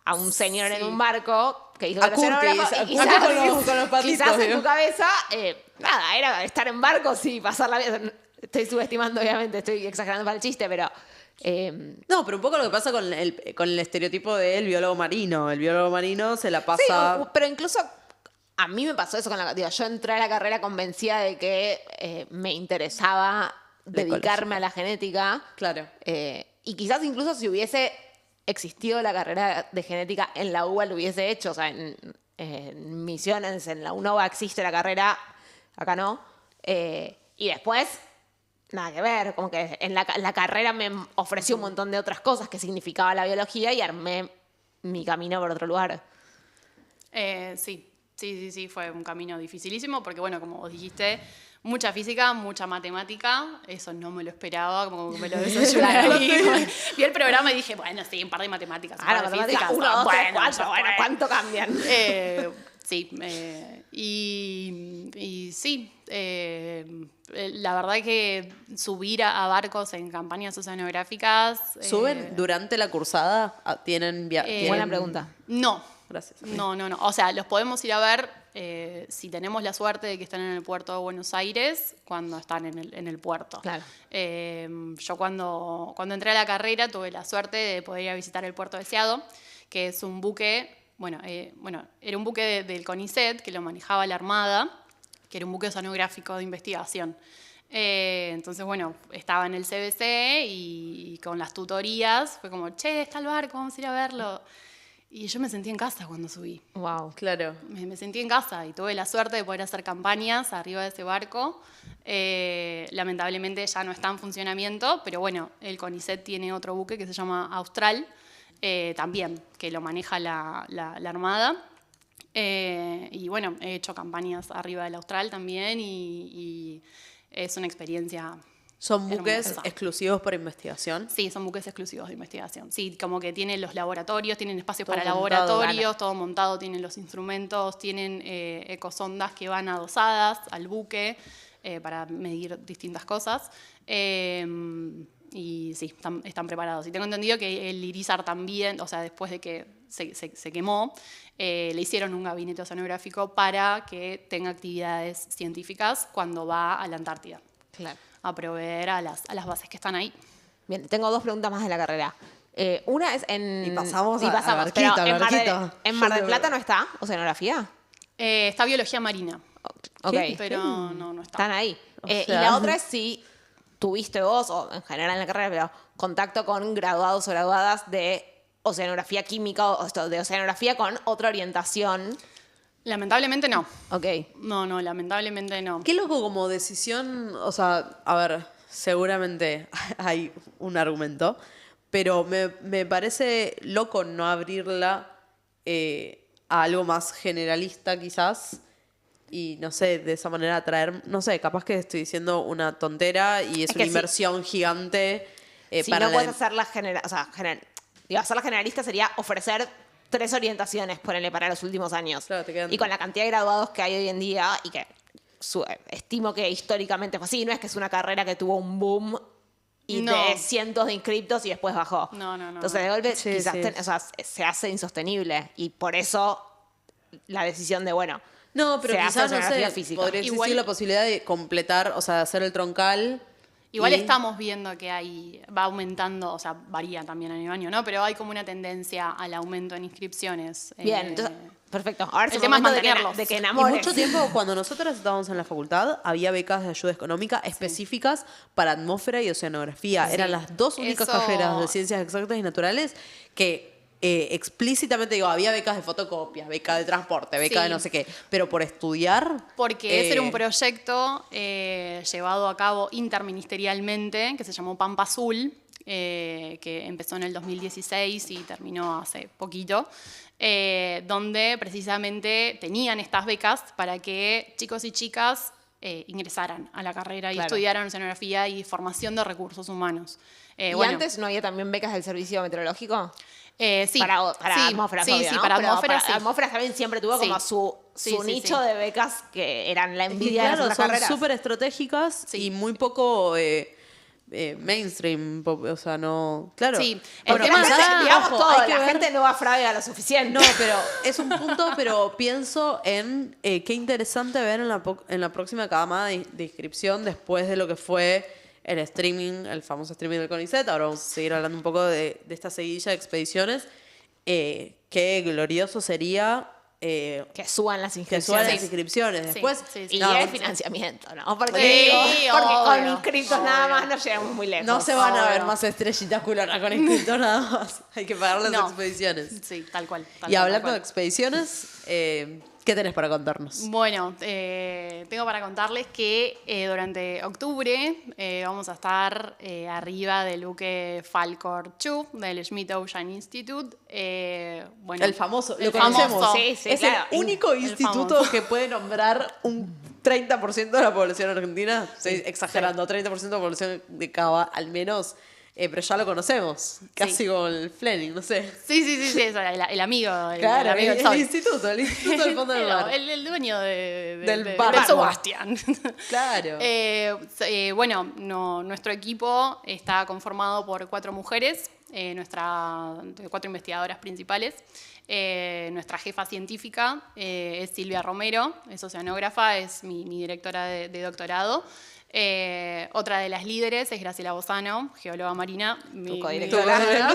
a un señor en Sí. un barco que dijo A que era oceanógrafo, Curtis, y a quizás, Curtis con los patitos, quizás en digo. tu cabeza, nada, era estar en barcos y pasar la vida. Estoy subestimando, obviamente, estoy exagerando para el chiste, pero... No, pero un poco lo que pasa con el estereotipo del biólogo marino. El biólogo marino se la sí, pasa... pero incluso a mí me pasó eso con la... Digo, yo entré a la carrera convencida de que me interesaba La dedicarme a la genética. Claro. Y quizás incluso si hubiese existido la carrera de genética en la UBA lo hubiese hecho. O sea, en Misiones, en la UNOVA existe la carrera, acá no. Y después, nada que ver. Como que en la carrera me ofreció un montón de otras cosas que significaba la biología y armé mi camino por otro lugar. Sí, fue un camino dificilísimo porque, bueno, como vos dijiste, mucha física, mucha matemática, eso no me lo esperaba, como que me lo desayuné ahí. Vi el programa y dije, bueno, sí, un par de matemáticas, un Ahora, par de matemáticas, físicas, 1, 2, 3, bueno, 4, ya bueno, fue. ¿cuánto cambian? Sí, y sí, la verdad que subir a barcos en campañas oceanográficas... ¿Suben durante la cursada? ¿Tienen Buena pregunta. No. Gracias. No. O sea, los podemos ir a ver si tenemos la suerte de que estén en el puerto de Buenos Aires cuando están en el puerto. Claro. Yo cuando entré a la carrera tuve la suerte de poder ir a visitar el puerto de Deseado, que es un buque, era un buque del CONICET que lo manejaba la Armada, que era un buque oceanográfico de investigación. Entonces, bueno, estaba en el CBC y con las tutorías fue como, che, está el barco, vamos a ir a verlo. Y yo me sentí en casa cuando subí. Wow. Claro. Me sentí en casa y tuve la suerte de poder hacer campañas arriba de ese barco. Lamentablemente ya no está en funcionamiento, pero bueno, el CONICET tiene otro buque que se llama Austral, también, que lo maneja la Armada. Y bueno, he hecho campañas arriba del Austral también y es una experiencia... ¿Son buques hermosa. exclusivos para investigación? Sí, son buques exclusivos de investigación. Sí, como que tienen los laboratorios, tienen espacios Todo para montado, laboratorios, todo montado, tienen los instrumentos, tienen ecosondas que van adosadas al buque para medir distintas cosas. Y sí, están preparados. Y tengo entendido que el Irizar también, o sea, después de que se quemó, le hicieron un gabinete oceanográfico para que tenga actividades científicas cuando va a la Antártida, Claro. a proveer a las bases que están ahí. Bien, tengo 2 preguntas más de la carrera. Una es en... Y pasamos a pero Barquito, en Barquito. En Mar del Yo Plata digo- no está oceanografía. Está biología marina, Ok. pero no está. Están ahí. O Y sea- la otra es si tuviste vos, o en general en la carrera, pero contacto con graduados o graduadas de oceanografía química o esto, de oceanografía con otra orientación. Lamentablemente no. Ok. No, lamentablemente no. Qué loco como decisión, o sea, a ver, seguramente hay un argumento, pero me parece loco no abrirla a algo más generalista quizás y no sé, de esa manera traer, no sé, capaz que estoy diciendo una tontera y es Es una que sí. inversión gigante Si para no puedes hacerla hacerla generalista sería ofrecer 3 orientaciones, ponele, para los últimos años. Claro, te quedan- Y con la cantidad de graduados que hay hoy en día y que estimo que históricamente fue así, no es que es una carrera que tuvo un boom y No. de cientos de inscriptos y después bajó. No. Entonces, de golpe, Sí, quizás sí. se hace insostenible. Y por eso la decisión de, bueno, No, pero se hace quizás, no oceanografía sé, física. podría existir Igual- la posibilidad de completar, o sea, de hacer el troncal. Igual y- estamos viendo que va aumentando, o sea, varía también año a año, ¿no? Pero hay como una tendencia al aumento en inscripciones. Bien, entonces, perfecto. Ahora es el el tema es momento mantenerlos. de que Y enamores. mucho tiempo, cuando nosotras estábamos en la facultad, había becas de ayuda económica específicas para atmósfera y oceanografía. Sí. Eran las dos únicas Eso- carreras de ciencias exactas y naturales que explícitamente, digo, había becas de fotocopia, beca de transporte, beca Sí. de no sé qué, pero por estudiar... Porque ese era un eh, proyecto llevado a cabo interministerialmente, que se llamó Pampa Azul, que empezó en el 2016 y terminó hace poquito, donde precisamente tenían estas becas para que chicos y chicas ingresaran a la carrera y Claro. estudiaran oceanografía y formación de recursos humanos. ¿Y Bueno, antes no había también becas del servicio meteorológico? sí. Para Sí, atmósferas, sí, obvio, sí, ¿no? para Pero atmósferas, sí. atmósferas también siempre tuvo Sí. como su Sí, sí, nicho sí. de becas que eran la es que, envidia de las claro, otras son carreras. súper estratégicas Sí. y muy poco mainstream, o sea, no... Claro. Sí, el Bueno, tema quizás, está- digamos ojo, todo, hay que la ver- gente no va a Frávega lo suficiente. No, pero es un punto, pero pienso en qué interesante ver en la próxima camada de inscripción después de lo que fue el streaming, el famoso streaming del CONICET. Ahora vamos a seguir hablando un poco de esta seguidilla de expediciones. Qué glorioso sería Que suban las que inscripciones. suban las Sí. inscripciones. Sí, Después, sí, Y no, el financiamiento, ¿no? Porque, Sí, porque con obvio, inscritos nada obvio. más no llegamos muy lejos. no se van a ver Obvio. más estrellitas culonas con inscritos nada más. Hay que pagar las No. expediciones. Sí, tal cual. Y hablando de expediciones, ¿qué tenés para contarnos? Bueno, tengo para contarles que durante octubre vamos a estar arriba del buque Falcor 2 del Schmidt Ocean Institute. Bueno, El famoso, lo el conocemos. famoso. Sí, sí, es claro. el único El instituto famoso. que puede nombrar un 30% de la población argentina. Estoy exagerando, 30% de la población de Cava al menos. Pero ya lo conocemos. Casi Sí. como el Fleming, no sé. Sí, eso, el amigo, el Claro, amigo del el sol. instituto del fondo del mar. El dueño Del bar. Sebastián. Claro. Bueno, nuestro equipo está conformado por 4 mujeres, 4 investigadoras principales. Nuestra jefa científica es Silvia Romero, es oceanógrafa, es mi directora de doctorado. Otra de las líderes es Graciela Bozano, geóloga marina, mi codirectora. doctora.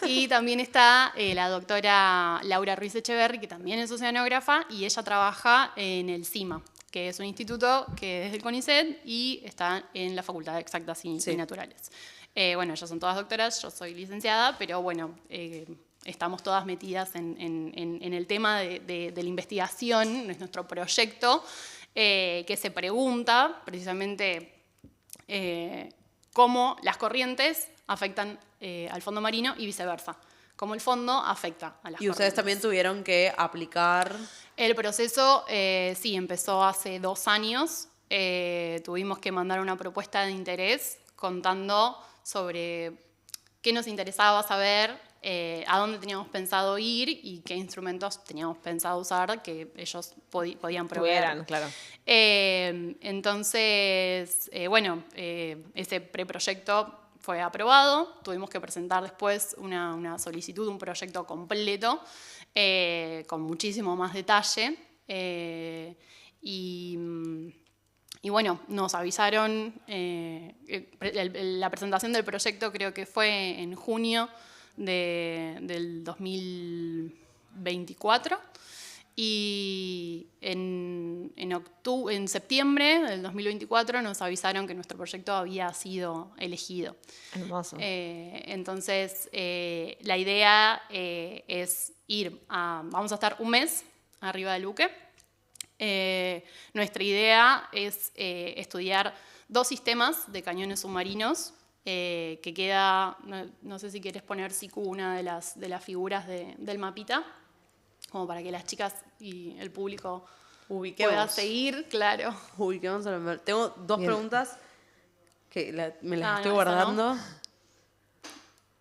Y también está la doctora Laura Ruiz Echeverri, que también es oceanógrafa, y ella trabaja en el CIMA, que es un instituto que es del CONICET y está en la Facultad de Exactas y Sí. Naturales. Bueno, ellas son todas doctoras, yo soy licenciada, pero bueno, estamos todas metidas en el tema de la investigación, es nuestro proyecto, que se pregunta precisamente cómo las corrientes afectan al fondo marino y viceversa, cómo el fondo afecta a las Y ustedes corrientes. también tuvieron que aplicar. El proceso, sí, empezó hace 2 años. Tuvimos que mandar una propuesta de interés contando sobre qué nos interesaba saber, a dónde teníamos pensado ir y qué instrumentos teníamos pensado usar que ellos podían proveer. Tuvieran, claro. Entonces, bueno, ese preproyecto fue aprobado. Tuvimos que presentar después una solicitud, un proyecto completo, con muchísimo más detalle. Y bueno, nos avisaron, la presentación del proyecto creo que fue en junio del 2024 y en septiembre del 2024 nos avisaron que nuestro proyecto había sido elegido. Hermoso. Entonces, la idea es vamos a estar un mes arriba del buque. Nuestra idea es estudiar 2 sistemas de cañones submarinos, que queda, no sé si quieres poner, Siku, una de las figuras del mapita, como para que las chicas y el público pueda seguir, claro. Ubiquemos a la map. Tengo 2 preguntas que me las estoy no, guardando.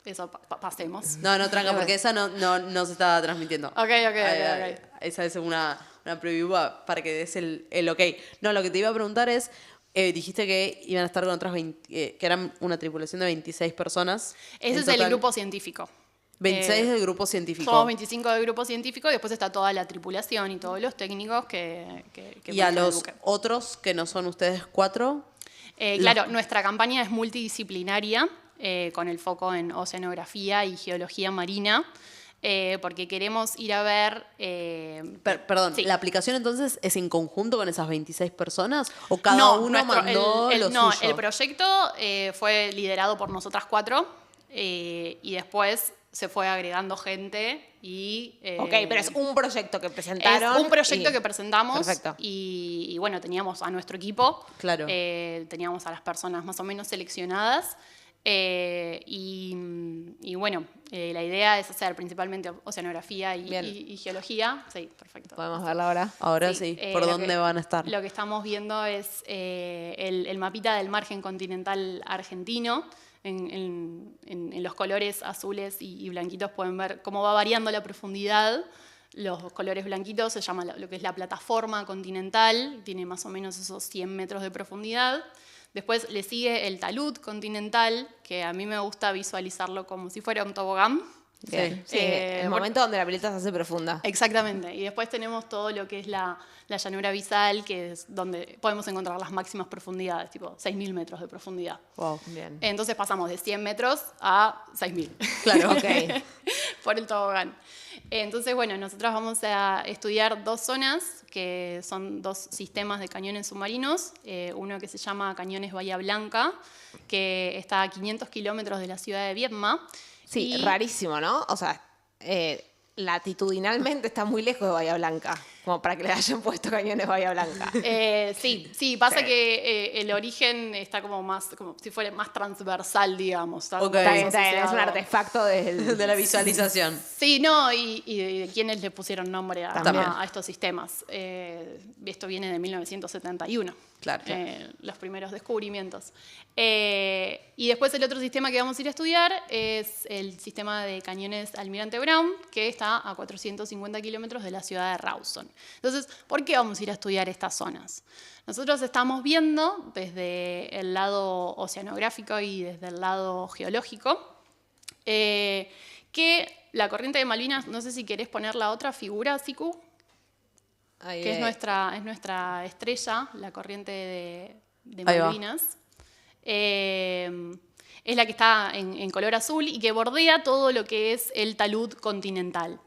Eso, pasemos. No, tranca, porque esa no se está transmitiendo. Ok. Esa es una preview para que des el ok. No, lo que te iba a preguntar es, dijiste que iban a estar con otras 20, que eran una tripulación de 26 personas. Ese es el grupo científico. 26 del grupo científico. Somos 25 del grupo científico y después está toda la tripulación y todos los técnicos que Y a manejan el los buque. otros, que no son ustedes 4. Claro, nuestra campaña es multidisciplinaria, con el foco en oceanografía y geología marina, porque queremos ir a ver... Perdón, sí. ¿la aplicación entonces es en conjunto con esas 26 personas? ¿O cada uno mandó lo suyo? El proyecto fue liderado por nosotras 4 y después se fue agregando gente y... Ok, pero es un proyecto que presentaron. Es un proyecto que presentamos. Perfecto. Y bueno, teníamos a nuestro equipo. Claro. Teníamos a las personas más o menos seleccionadas. Y bueno, la idea es hacer principalmente oceanografía y geología. Sí, perfecto. ¿Podemos verla ahora? Ahora sí. ¿Por dónde van a estar? Lo que estamos viendo es el mapita del margen continental argentino. En los colores azules y blanquitos pueden ver cómo va variando la profundidad. Los colores blanquitos se llama lo que es la plataforma continental, tiene más o menos esos 100 metros de profundidad. Después le sigue el talud continental, que a mí me gusta visualizarlo como si fuera un tobogán. Bien. Sí, el momento donde la pileta se hace profunda. Exactamente. Y después tenemos todo lo que es la llanura abisal, que es donde podemos encontrar las máximas profundidades, tipo 6.000 metros de profundidad. Wow. Bien. Entonces pasamos de 100 metros a 6.000. Claro, ok. Por el tobogán. Entonces, bueno, nosotros vamos a estudiar 2 zonas, que son 2 sistemas de cañones submarinos. Uno que se llama Cañones Bahía Blanca, que está a 500 kilómetros de la ciudad de Viedma. Sí, rarísimo, ¿no? O sea, latitudinalmente está muy lejos de Bahía Blanca, como para que le hayan puesto cañones Bahía Blanca. Sí, pasa que el origen está como si fuera más transversal, digamos. Ok. Está bien, es un artefacto De la visualización. Sí, no, y de quienes le pusieron nombre También. a estos sistemas. Esto viene de 1971. Claro. Los primeros descubrimientos. Y después el otro sistema que vamos a ir a estudiar es el sistema de cañones Almirante Brown, que está a 450 kilómetros de la ciudad de Rawson. Entonces, ¿por qué vamos a ir a estudiar estas zonas? Nosotros estamos viendo desde el lado oceanográfico y desde el lado geológico que la corriente de Malvinas, no sé si querés poner la otra figura, Siku, que es nuestra estrella, la corriente de Malvinas. Es la que está en color azul y que bordea todo lo que es el talud continental.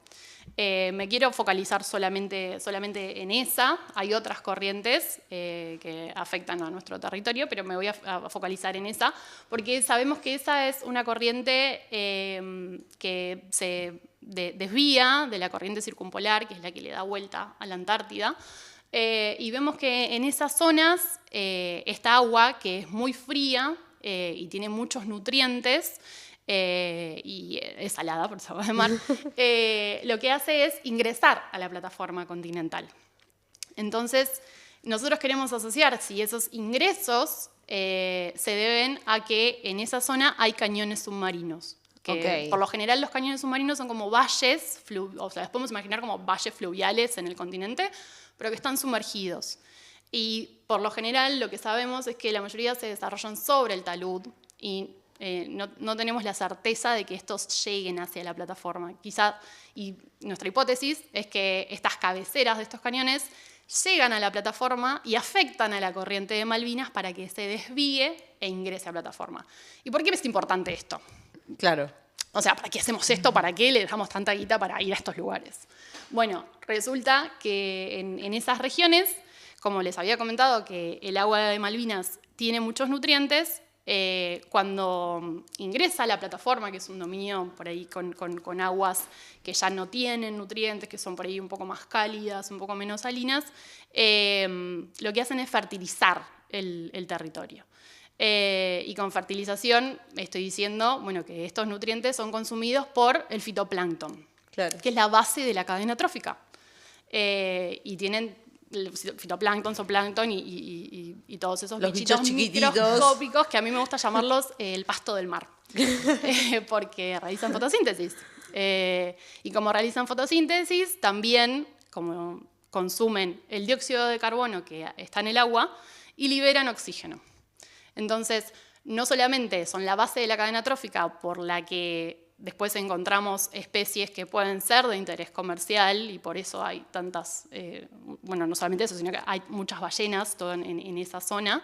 Me quiero focalizar solamente en esa. Hay otras corrientes que afectan a nuestro territorio, pero me voy a focalizar en esa, porque sabemos que esa es una corriente que se desvía de la corriente circumpolar, que es la que le da vuelta a la Antártida. Y vemos que en esas zonas esta agua, que es muy fría y tiene muchos nutrientes, y es salada por su agua de mar, lo que hace es ingresar a la plataforma continental. Entonces, nosotros queremos asociar si esos ingresos se deben a que en esa zona hay cañones submarinos. Que por lo general los cañones submarinos son como valles, o sea, los podemos imaginar como valles fluviales en el continente, pero que están sumergidos. Y por lo general lo que sabemos es que la mayoría se desarrollan sobre el talud y no tenemos la certeza de que estos lleguen hacia la plataforma. Quizá, y nuestra hipótesis es que estas cabeceras de estos cañones llegan a la plataforma y afectan a la corriente de Malvinas para que se desvíe e ingrese a la plataforma. ¿Y por qué es importante esto? Claro. O sea, ¿para qué hacemos esto? ¿Para qué le damos tanta guita para ir a estos lugares? Bueno, resulta que en esas regiones, como les había comentado, que el agua de Malvinas tiene muchos nutrientes, cuando ingresa a la plataforma, que es un dominio por ahí con aguas que ya no tienen nutrientes, que son por ahí un poco más cálidas, un poco menos salinas, lo que hacen es fertilizar el territorio. Y con fertilización estoy diciendo, bueno, que estos nutrientes son consumidos por el fitoplancton, Claro. que es la base de la cadena trófica. Y tienen el fitoplancton, zooplancton y todos esos Los bichitos bichos chiquititos. microscópicos que a mí me gusta llamarlos el pasto del mar, porque realizan fotosíntesis. Y como realizan fotosíntesis, también como consumen el dióxido de carbono que está en el agua y liberan oxígeno. Entonces, no solamente son la base de la cadena trófica por la que después encontramos especies que pueden ser de interés comercial y por eso hay tantas, bueno, no solamente eso, sino que hay muchas ballenas todo en esa zona,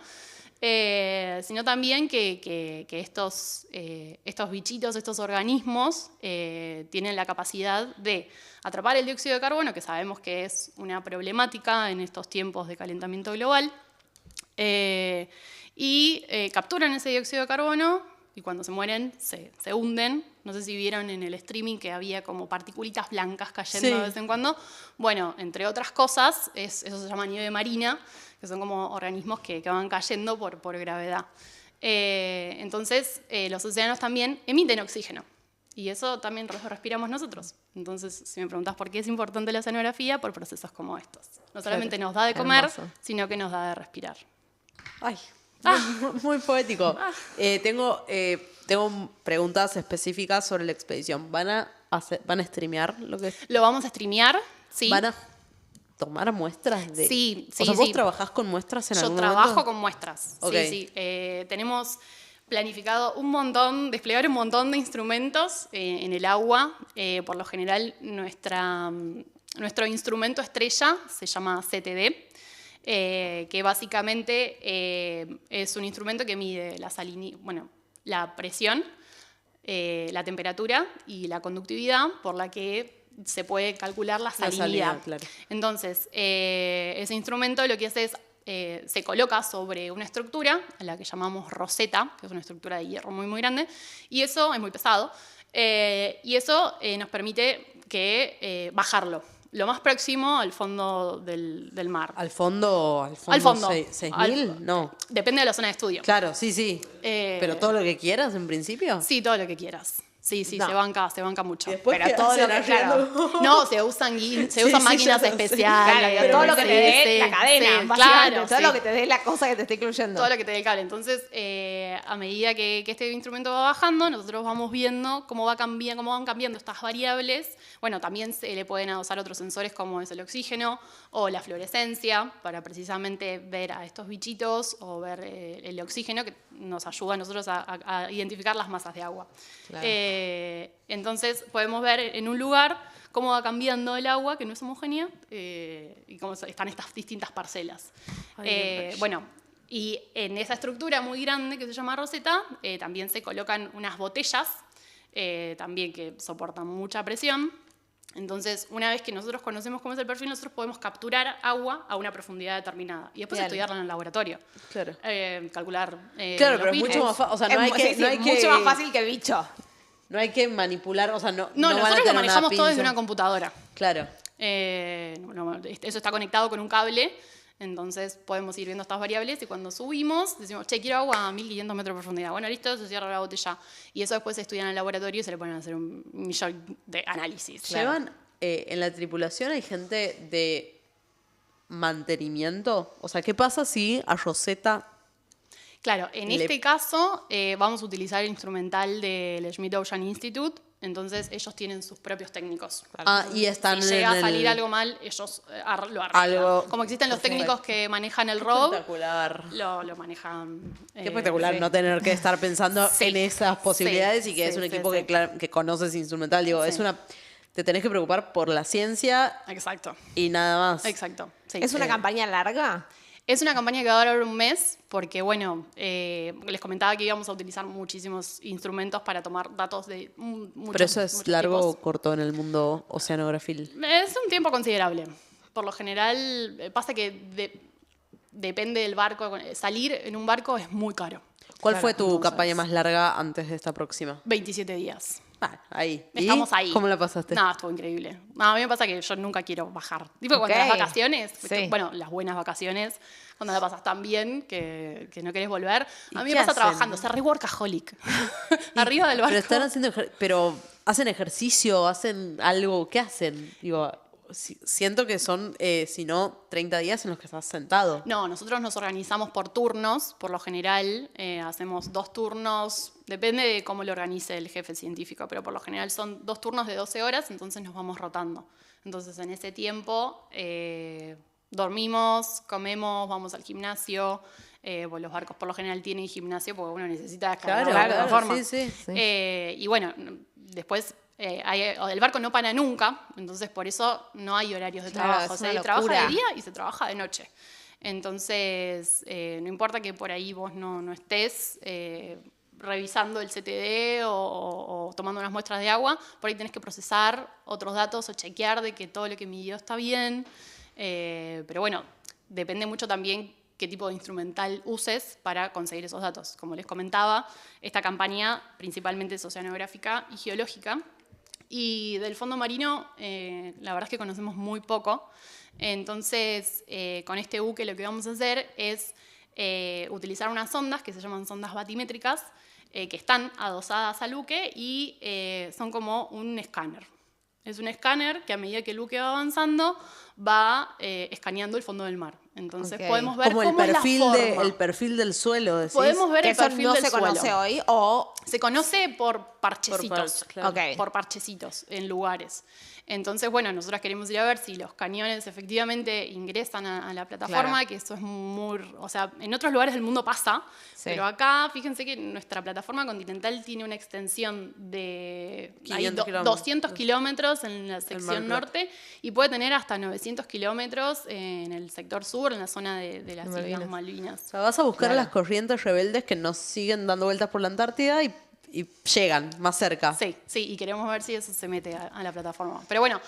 sino también que estos bichitos, estos organismos, tienen la capacidad de atrapar el dióxido de carbono, que sabemos que es una problemática en estos tiempos de calentamiento global, y capturan ese dióxido de carbono y cuando se mueren se hunden. No sé si vieron en el streaming que había como particulitas blancas cayendo Sí. de vez en cuando. Bueno, entre otras cosas, eso se llama nieve marina, que son como organismos que van cayendo por gravedad. Entonces, los océanos también emiten oxígeno. Y eso también lo respiramos nosotros. Entonces, si me preguntás por qué es importante la oceanografía, por procesos como estos. No solamente nos da de comer, Hermoso. sino que nos da de respirar. Ay, muy poético. Tengo preguntas específicas sobre la expedición. ¿Van a streamear lo que Lo vamos a streamear, ¿sí? ¿Van a tomar muestras de...? Sí, O sea, sí, ¿vos sí. trabajás con muestras en Yo algún trabajo momento? con muestras. Ok. Sí, sí. Tenemos planificado desplegar un montón de instrumentos en el agua. Por lo general, nuestro instrumento estrella se llama CTD, que básicamente es un instrumento que mide la presión, la temperatura y la conductividad, por la que se puede calcular la salinidad. Claro. Entonces, ese instrumento lo que hace es, se coloca sobre una estructura, a la que llamamos roseta, que es una estructura de hierro muy, muy grande, y eso es muy pesado, y eso nos permite bajarlo lo más próximo al fondo del mar. ¿Al fondo? Al fondo. ¿6.000? No. Depende de la zona de estudio. Claro, sí. ¿Pero todo lo que quieras, en principio? Sí, todo lo que quieras. Sí, No. se banca mucho. Después Pero ¿qué todo hacen lo que, arriando? claro. No, se usan Sí, máquinas ya lo sé. especiales. Claro, Pero todo lo que te dé sí, la cadena, sí, básicamente, claro, todo sí. lo que te dé la cosa que te esté incluyendo. Todo lo que te dé el cable. Entonces, a medida que este instrumento va bajando, nosotros vamos viendo cómo van cambiando estas variables. Bueno, también se le pueden adosar otros sensores como es el oxígeno o la fluorescencia para precisamente ver a estos bichitos o ver el oxígeno que nos ayuda a nosotros a identificar las masas de agua. Claro. Entonces, podemos ver en un lugar cómo va cambiando el agua, que no es homogénea, y cómo están estas distintas parcelas. Bueno, y en esa estructura muy grande que se llama roseta, también se colocan unas botellas, también que soportan mucha presión. Entonces, una vez que nosotros conocemos cómo es el perfil, nosotros podemos capturar agua a una profundidad determinada y después Bien. estudiarla en el laboratorio. Claro. Calcular. Claro, los pero es picos. mucho más fácil. O sea, no hay que... Sí, no hay que- mucho más fácil que el bicho. No hay que manipular, o sea, no No, van a nosotros lo tener manejamos una todo desde pinza. una computadora. Claro. Eso está conectado con un cable, entonces podemos ir viendo estas variables y cuando subimos decimos, che, quiero agua a 1500 metros de profundidad. Bueno, listo, se cierra la botella. Y eso después se estudia en el laboratorio y se le ponen a hacer un millón de análisis. ¿Llevan en la tripulación hay gente de mantenimiento? O sea, ¿qué pasa si a Rosetta... Claro, en este caso vamos a utilizar el instrumental del Schmidt Ocean Institute, entonces ellos tienen sus propios técnicos. y están Si llega en a salir el... algo mal, ellos lo arreglan. Algo- Como existen los perfecto. técnicos que manejan el ROV, Espectacular. lo manejan. Qué espectacular sí. no tener que estar pensando Sí. en esas posibilidades y que Sí, es un sí, equipo sí. que conoces instrumental. Digo, es Sí. una... Te tenés que preocupar por la ciencia Exacto, y nada más. exacto. Sí. ¿Es una campaña larga? Es una campaña que va a durar un mes porque, bueno, les comentaba que íbamos a utilizar muchísimos instrumentos para tomar datos de muchos Pero eso es muchos largo o tipos. corto en el mundo oceanografil. Es un tiempo considerable. Por lo general, pasa que depende del barco. Salir en un barco es muy caro. ¿Cuál Claro, fue tu entonces- campaña más larga antes de esta próxima? 27 días. Ahí. ¿Y Estamos ahí. cómo la pasaste? No, estuvo increíble. No, a mí me pasa que yo nunca quiero bajar. Tipo, cuando Ok. las vacaciones, Sí. bueno, las buenas vacaciones, cuando la pasas tan bien que no querés volver. ¿Y A mí qué me pasa hacen? trabajando, o sea, re workaholic. Arriba del barco. Pero están haciendo pero hacen ejercicio, hacen algo, ¿qué hacen? Digo, siento que son, si no, 30 días en los que estás sentado. No, nosotros nos organizamos por turnos, por lo general hacemos 2 turnos, depende de cómo lo organice el jefe científico, pero por lo general son 2 turnos de 12 horas, entonces nos vamos rotando. Entonces en ese tiempo dormimos, comemos, vamos al gimnasio. Los barcos por lo general tienen gimnasio porque uno necesita descargar la plataforma. sí. Y bueno, después el barco no para nunca, entonces por eso no hay horarios de Claro, trabajo. es Se una trabaja locura. de día y se trabaja de noche. Entonces, no importa que por ahí vos no estés revisando el CTD o tomando unas muestras de agua, por ahí tenés que procesar otros datos o chequear de que todo lo que midió está bien. Pero bueno, depende mucho también qué tipo de instrumental uses para conseguir esos datos. Como les comentaba, esta campaña principalmente es oceanográfica y geológica. Y del fondo marino, la verdad es que conocemos muy poco. Entonces, con este buque lo que vamos a hacer es utilizar unas sondas que se llaman sondas batimétricas, que están adosadas al buque y son como un escáner. Es un escáner que a medida que el buque va avanzando va escaneando el fondo del mar. Entonces Ok. podemos ver Como el cómo es la perfil, forma. el perfil del suelo, decís. Podemos ver Que el eso perfil no del se conoce suelo. hoy o... Se conoce por parchecitos. claro. Ok. Por parchecitos en lugares. Entonces, bueno, nosotros queremos ir a ver si los cañones efectivamente ingresan a la plataforma, Claro. que eso es muy... O sea, en otros lugares del mundo pasa, Sí. pero acá, fíjense que nuestra plataforma continental tiene una extensión de 500 kilómetros. 200 kilómetros en la Mar sección Plata. norte y puede tener hasta 900 kilómetros en el sector sur, en la zona de las Malvinas. Islas Malvinas. O sea, vas a buscar Claro. a las corrientes rebeldes que nos siguen dando vueltas por la Antártida y llegan más cerca. Sí, y queremos ver si eso se mete a la plataforma. Pero bueno,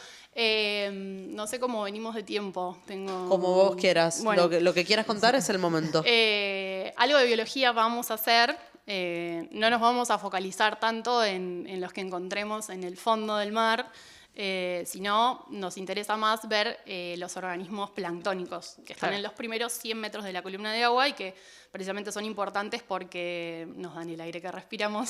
no sé cómo venimos de tiempo. Como vos quieras. Bueno, Lo que quieras contar es el momento. algo de biología vamos a hacer. No nos vamos a focalizar tanto en los que encontremos en el fondo del mar, sino nos interesa más ver los organismos planctónicos que están Claro. en los primeros 100 metros de la columna de agua y que precisamente son importantes porque nos dan el aire que respiramos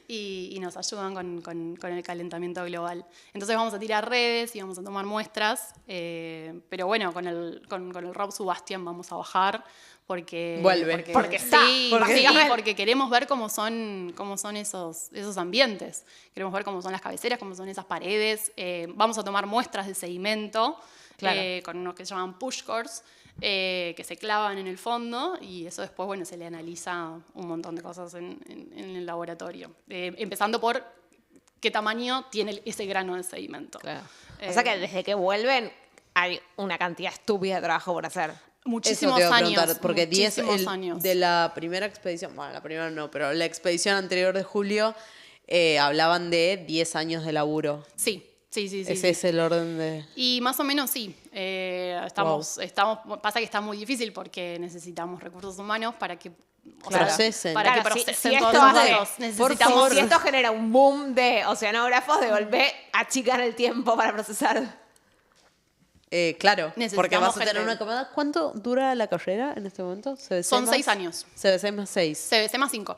y nos ayudan con el calentamiento global. Entonces vamos a tirar redes y vamos a tomar muestras, pero bueno, con el Rob Sebastian vamos a bajar porque... Vuelve. Porque está, Sí, básicamente. porque queremos ver cómo son esos ambientes. Queremos ver cómo son las cabeceras, cómo son esas paredes. Vamos a tomar muestras de sedimento Claro. con unos que se llaman push cores, que se clavan en el fondo y eso después, bueno, se le analiza un montón de cosas en el laboratorio. Empezando por qué tamaño tiene ese grano de sedimento. Claro. O sea que Eh, desde que vuelven hay una cantidad estúpida de trabajo por hacer. Muchísimos Eso te iba a años. preguntar, porque muchísimos años. de la primera expedición, bueno, la primera no, pero la expedición anterior de julio, hablaban de 10 años de laburo. Sí. Ese sí. es el orden de... Y más o menos sí. Pasa que está muy difícil porque necesitamos recursos humanos para que Procesen. Para que Claro, procesen si todos esto los hace- datos. Por Necesitamos favor, si esto genera un boom de oceanógrafos, de golpe achican el tiempo para procesar. Claro, Necesitamos porque vas a tener gente. una camada. ¿Cuánto dura la carrera en este momento? CBC Son más- 6 años. CBC más 6. CBC más 5.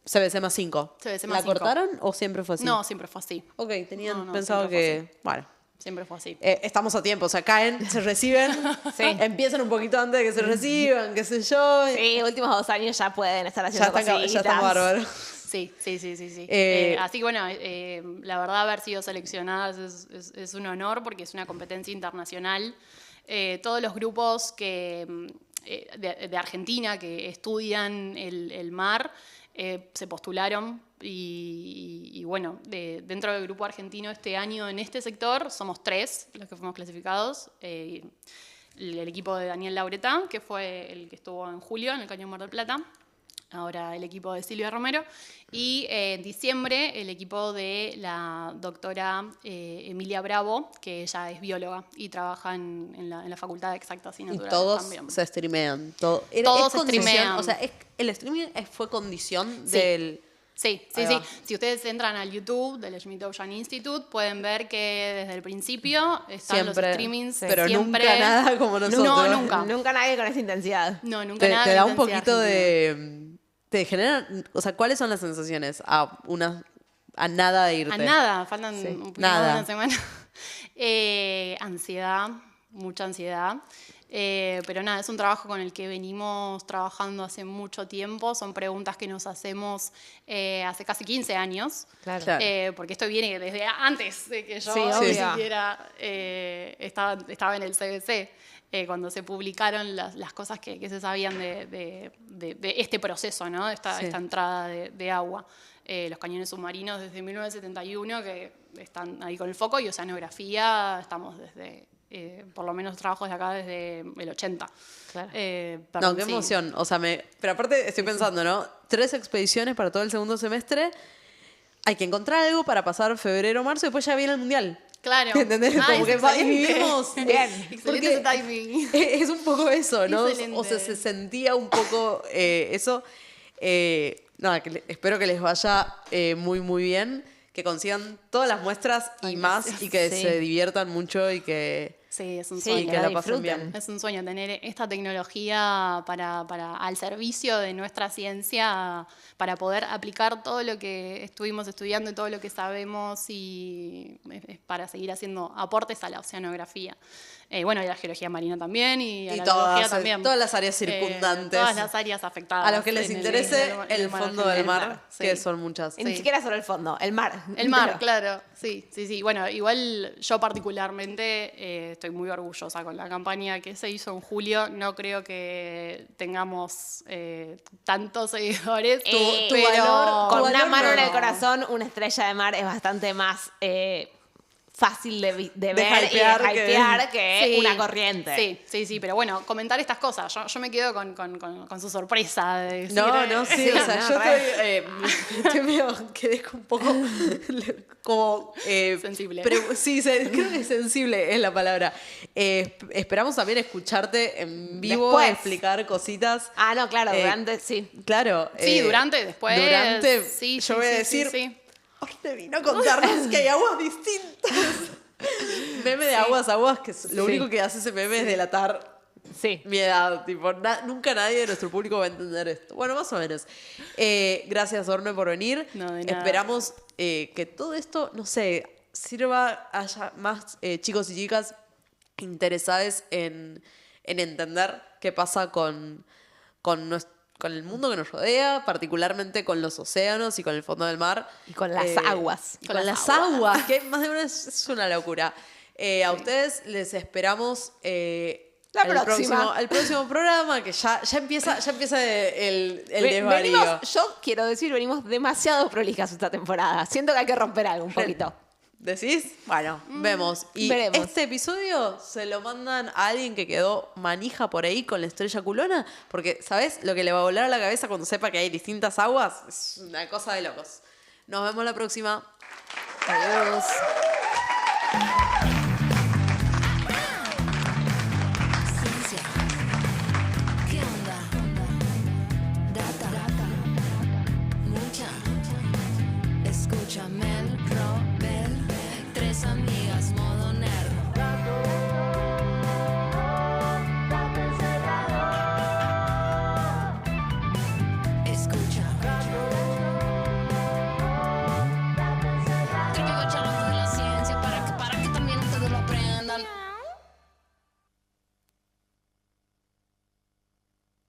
CBC más 5. CBC ¿La más 5. cortaron o siempre fue así? No, siempre fue así. Ok, tenían No, pensado siempre que... Bueno, Siempre fue así. estamos a tiempo. O sea, caen, se reciben, Sí. empiezan un poquito antes de que se reciban, qué sé yo. Sí, últimos 2 años ya pueden estar Ya haciendo están, cositas. ya están bárbaros. Sí. Eh, Así que bueno, la verdad haber sido seleccionadas es un honor porque es una competencia internacional. Todos los grupos de Argentina que estudian el mar se postularon y bueno, dentro del grupo argentino este año en este sector somos 3 los que fuimos clasificados. El equipo de Daniel Lauretán, que fue el que estuvo en julio en el Cañón Mar del Plata. Ahora el equipo de Silvia Romero. Y en diciembre el equipo de la doctora Emilia Bravo, que ella es bióloga y trabaja en la Facultad de Exactas y Y Naturales todos también. se streamean. Todos es se condición, streamean. O sea, el streaming fue condición Sí. del... Sí, sí, Ahí sí. va. Si ustedes entran al YouTube del Schmidt Ocean Institute, pueden ver que desde el principio están los Siempre, streamings. pero siempre. nunca nada como nosotros. No, nunca. Nunca nadie con esa intensidad. No, nunca Te, nada. te de da un intensidad poquito argentina. te genera, o sea, ¿cuáles son las sensaciones a nada de irte? A nada, faltan Sí. un poquito Nada. más de una semana. Ansiedad, mucha ansiedad. Pero nada, es un trabajo con el que venimos trabajando hace mucho tiempo. Son preguntas que nos hacemos hace casi 15 años. Claro. Claro. Porque esto viene desde antes de que yo Sí, ni obvio. siquiera estaba en el CBC. Cuando se publicaron las cosas que se sabían de este proceso, ¿no? De esta Sí. entrada de agua. Los cañones submarinos desde 1971 que están ahí con el foco, y oceanografía estamos desde, por lo menos trabajos de acá desde el 80. Claro. Perdón, No, qué sí. emoción. O sea, pero aparte estoy pensando, ¿no? 3 expediciones para todo el segundo semestre. Hay que encontrar algo para pasar febrero, marzo y después ya viene el mundial. Claro. ¿Entendés? Ah, Como es que excelente. vivimos. Bien. Excelente Porque ese timing. es un poco eso, ¿no? Excelente. O sea, se sentía un poco eso. Nada, espero que les vaya muy, muy bien. Que consigan todas las muestras y Ay, más. gracias. Y que Sí. se diviertan mucho y que, Sí, es un Sí, sueño. y que la pasen disfruten. bien. Es un sueño tener esta tecnología al servicio de nuestra ciencia, para poder aplicar todo lo que estuvimos estudiando y todo lo que sabemos, y para seguir haciendo aportes a la oceanografía. Bueno, y a la geología marina también, y a Y la biología todas, también. todas las áreas circundantes. Todas las áreas afectadas. A los que les en interese en el mar fondo del argentino. mar, Sí. que son muchas. Ni siquiera solo el fondo, el mar. El mar, Entero. claro, sí, sí, sí. Bueno, igual yo particularmente estoy muy orgullosa con la campaña que se hizo en julio. No creo que tengamos tantos seguidores, Tu pero valor- con tu una valor mano en no. el corazón, una estrella de mar es bastante más fácil de ver hypear y de hypear que Sí, una corriente. Sí, sí, sí, pero bueno, comentar estas cosas. Yo me quedo con su sorpresa de decir, No, sí, Sí, o sea, no, yo re. estoy medio, quedé un poco como... Sensible. Sí, creo que sensible es la palabra. Esperamos también escucharte en vivo, Después. explicar cositas. Ah, no, claro, Eh, durante, sí. Claro. Sí, durante, después. Durante, Sí, yo sí, voy a sí, decir, sí, sí. Orne vino a contarnos que hay aguas distintas. Meme de aguas, que lo Sí. único que hace ese meme es delatar Sí. mi edad. Tipo, nunca nadie de nuestro público va a entender esto. Bueno, más o menos. Gracias, Orne, por venir. No, de nada. Esperamos que todo esto, no sé, sirva, haya más chicos y chicas interesados en entender qué pasa con el mundo que nos rodea, particularmente con los océanos y con el fondo del mar. Y con las aguas. Con las aguas, que más de una es una locura. A ustedes les esperamos La próxima. el próximo programa, que ya empieza el desvarío. Venimos, yo quiero decir, venimos demasiado prolijas esta temporada. Siento que hay que romper algo un poquito. ¿Decís? Bueno, vemos. Y veremos. este episodio se lo mandan a alguien que quedó manija por ahí con la estrella culona, porque, ¿sabes? Lo que le va a volar a la cabeza cuando sepa que hay distintas aguas es una cosa de locos. Nos vemos la próxima. Adiós.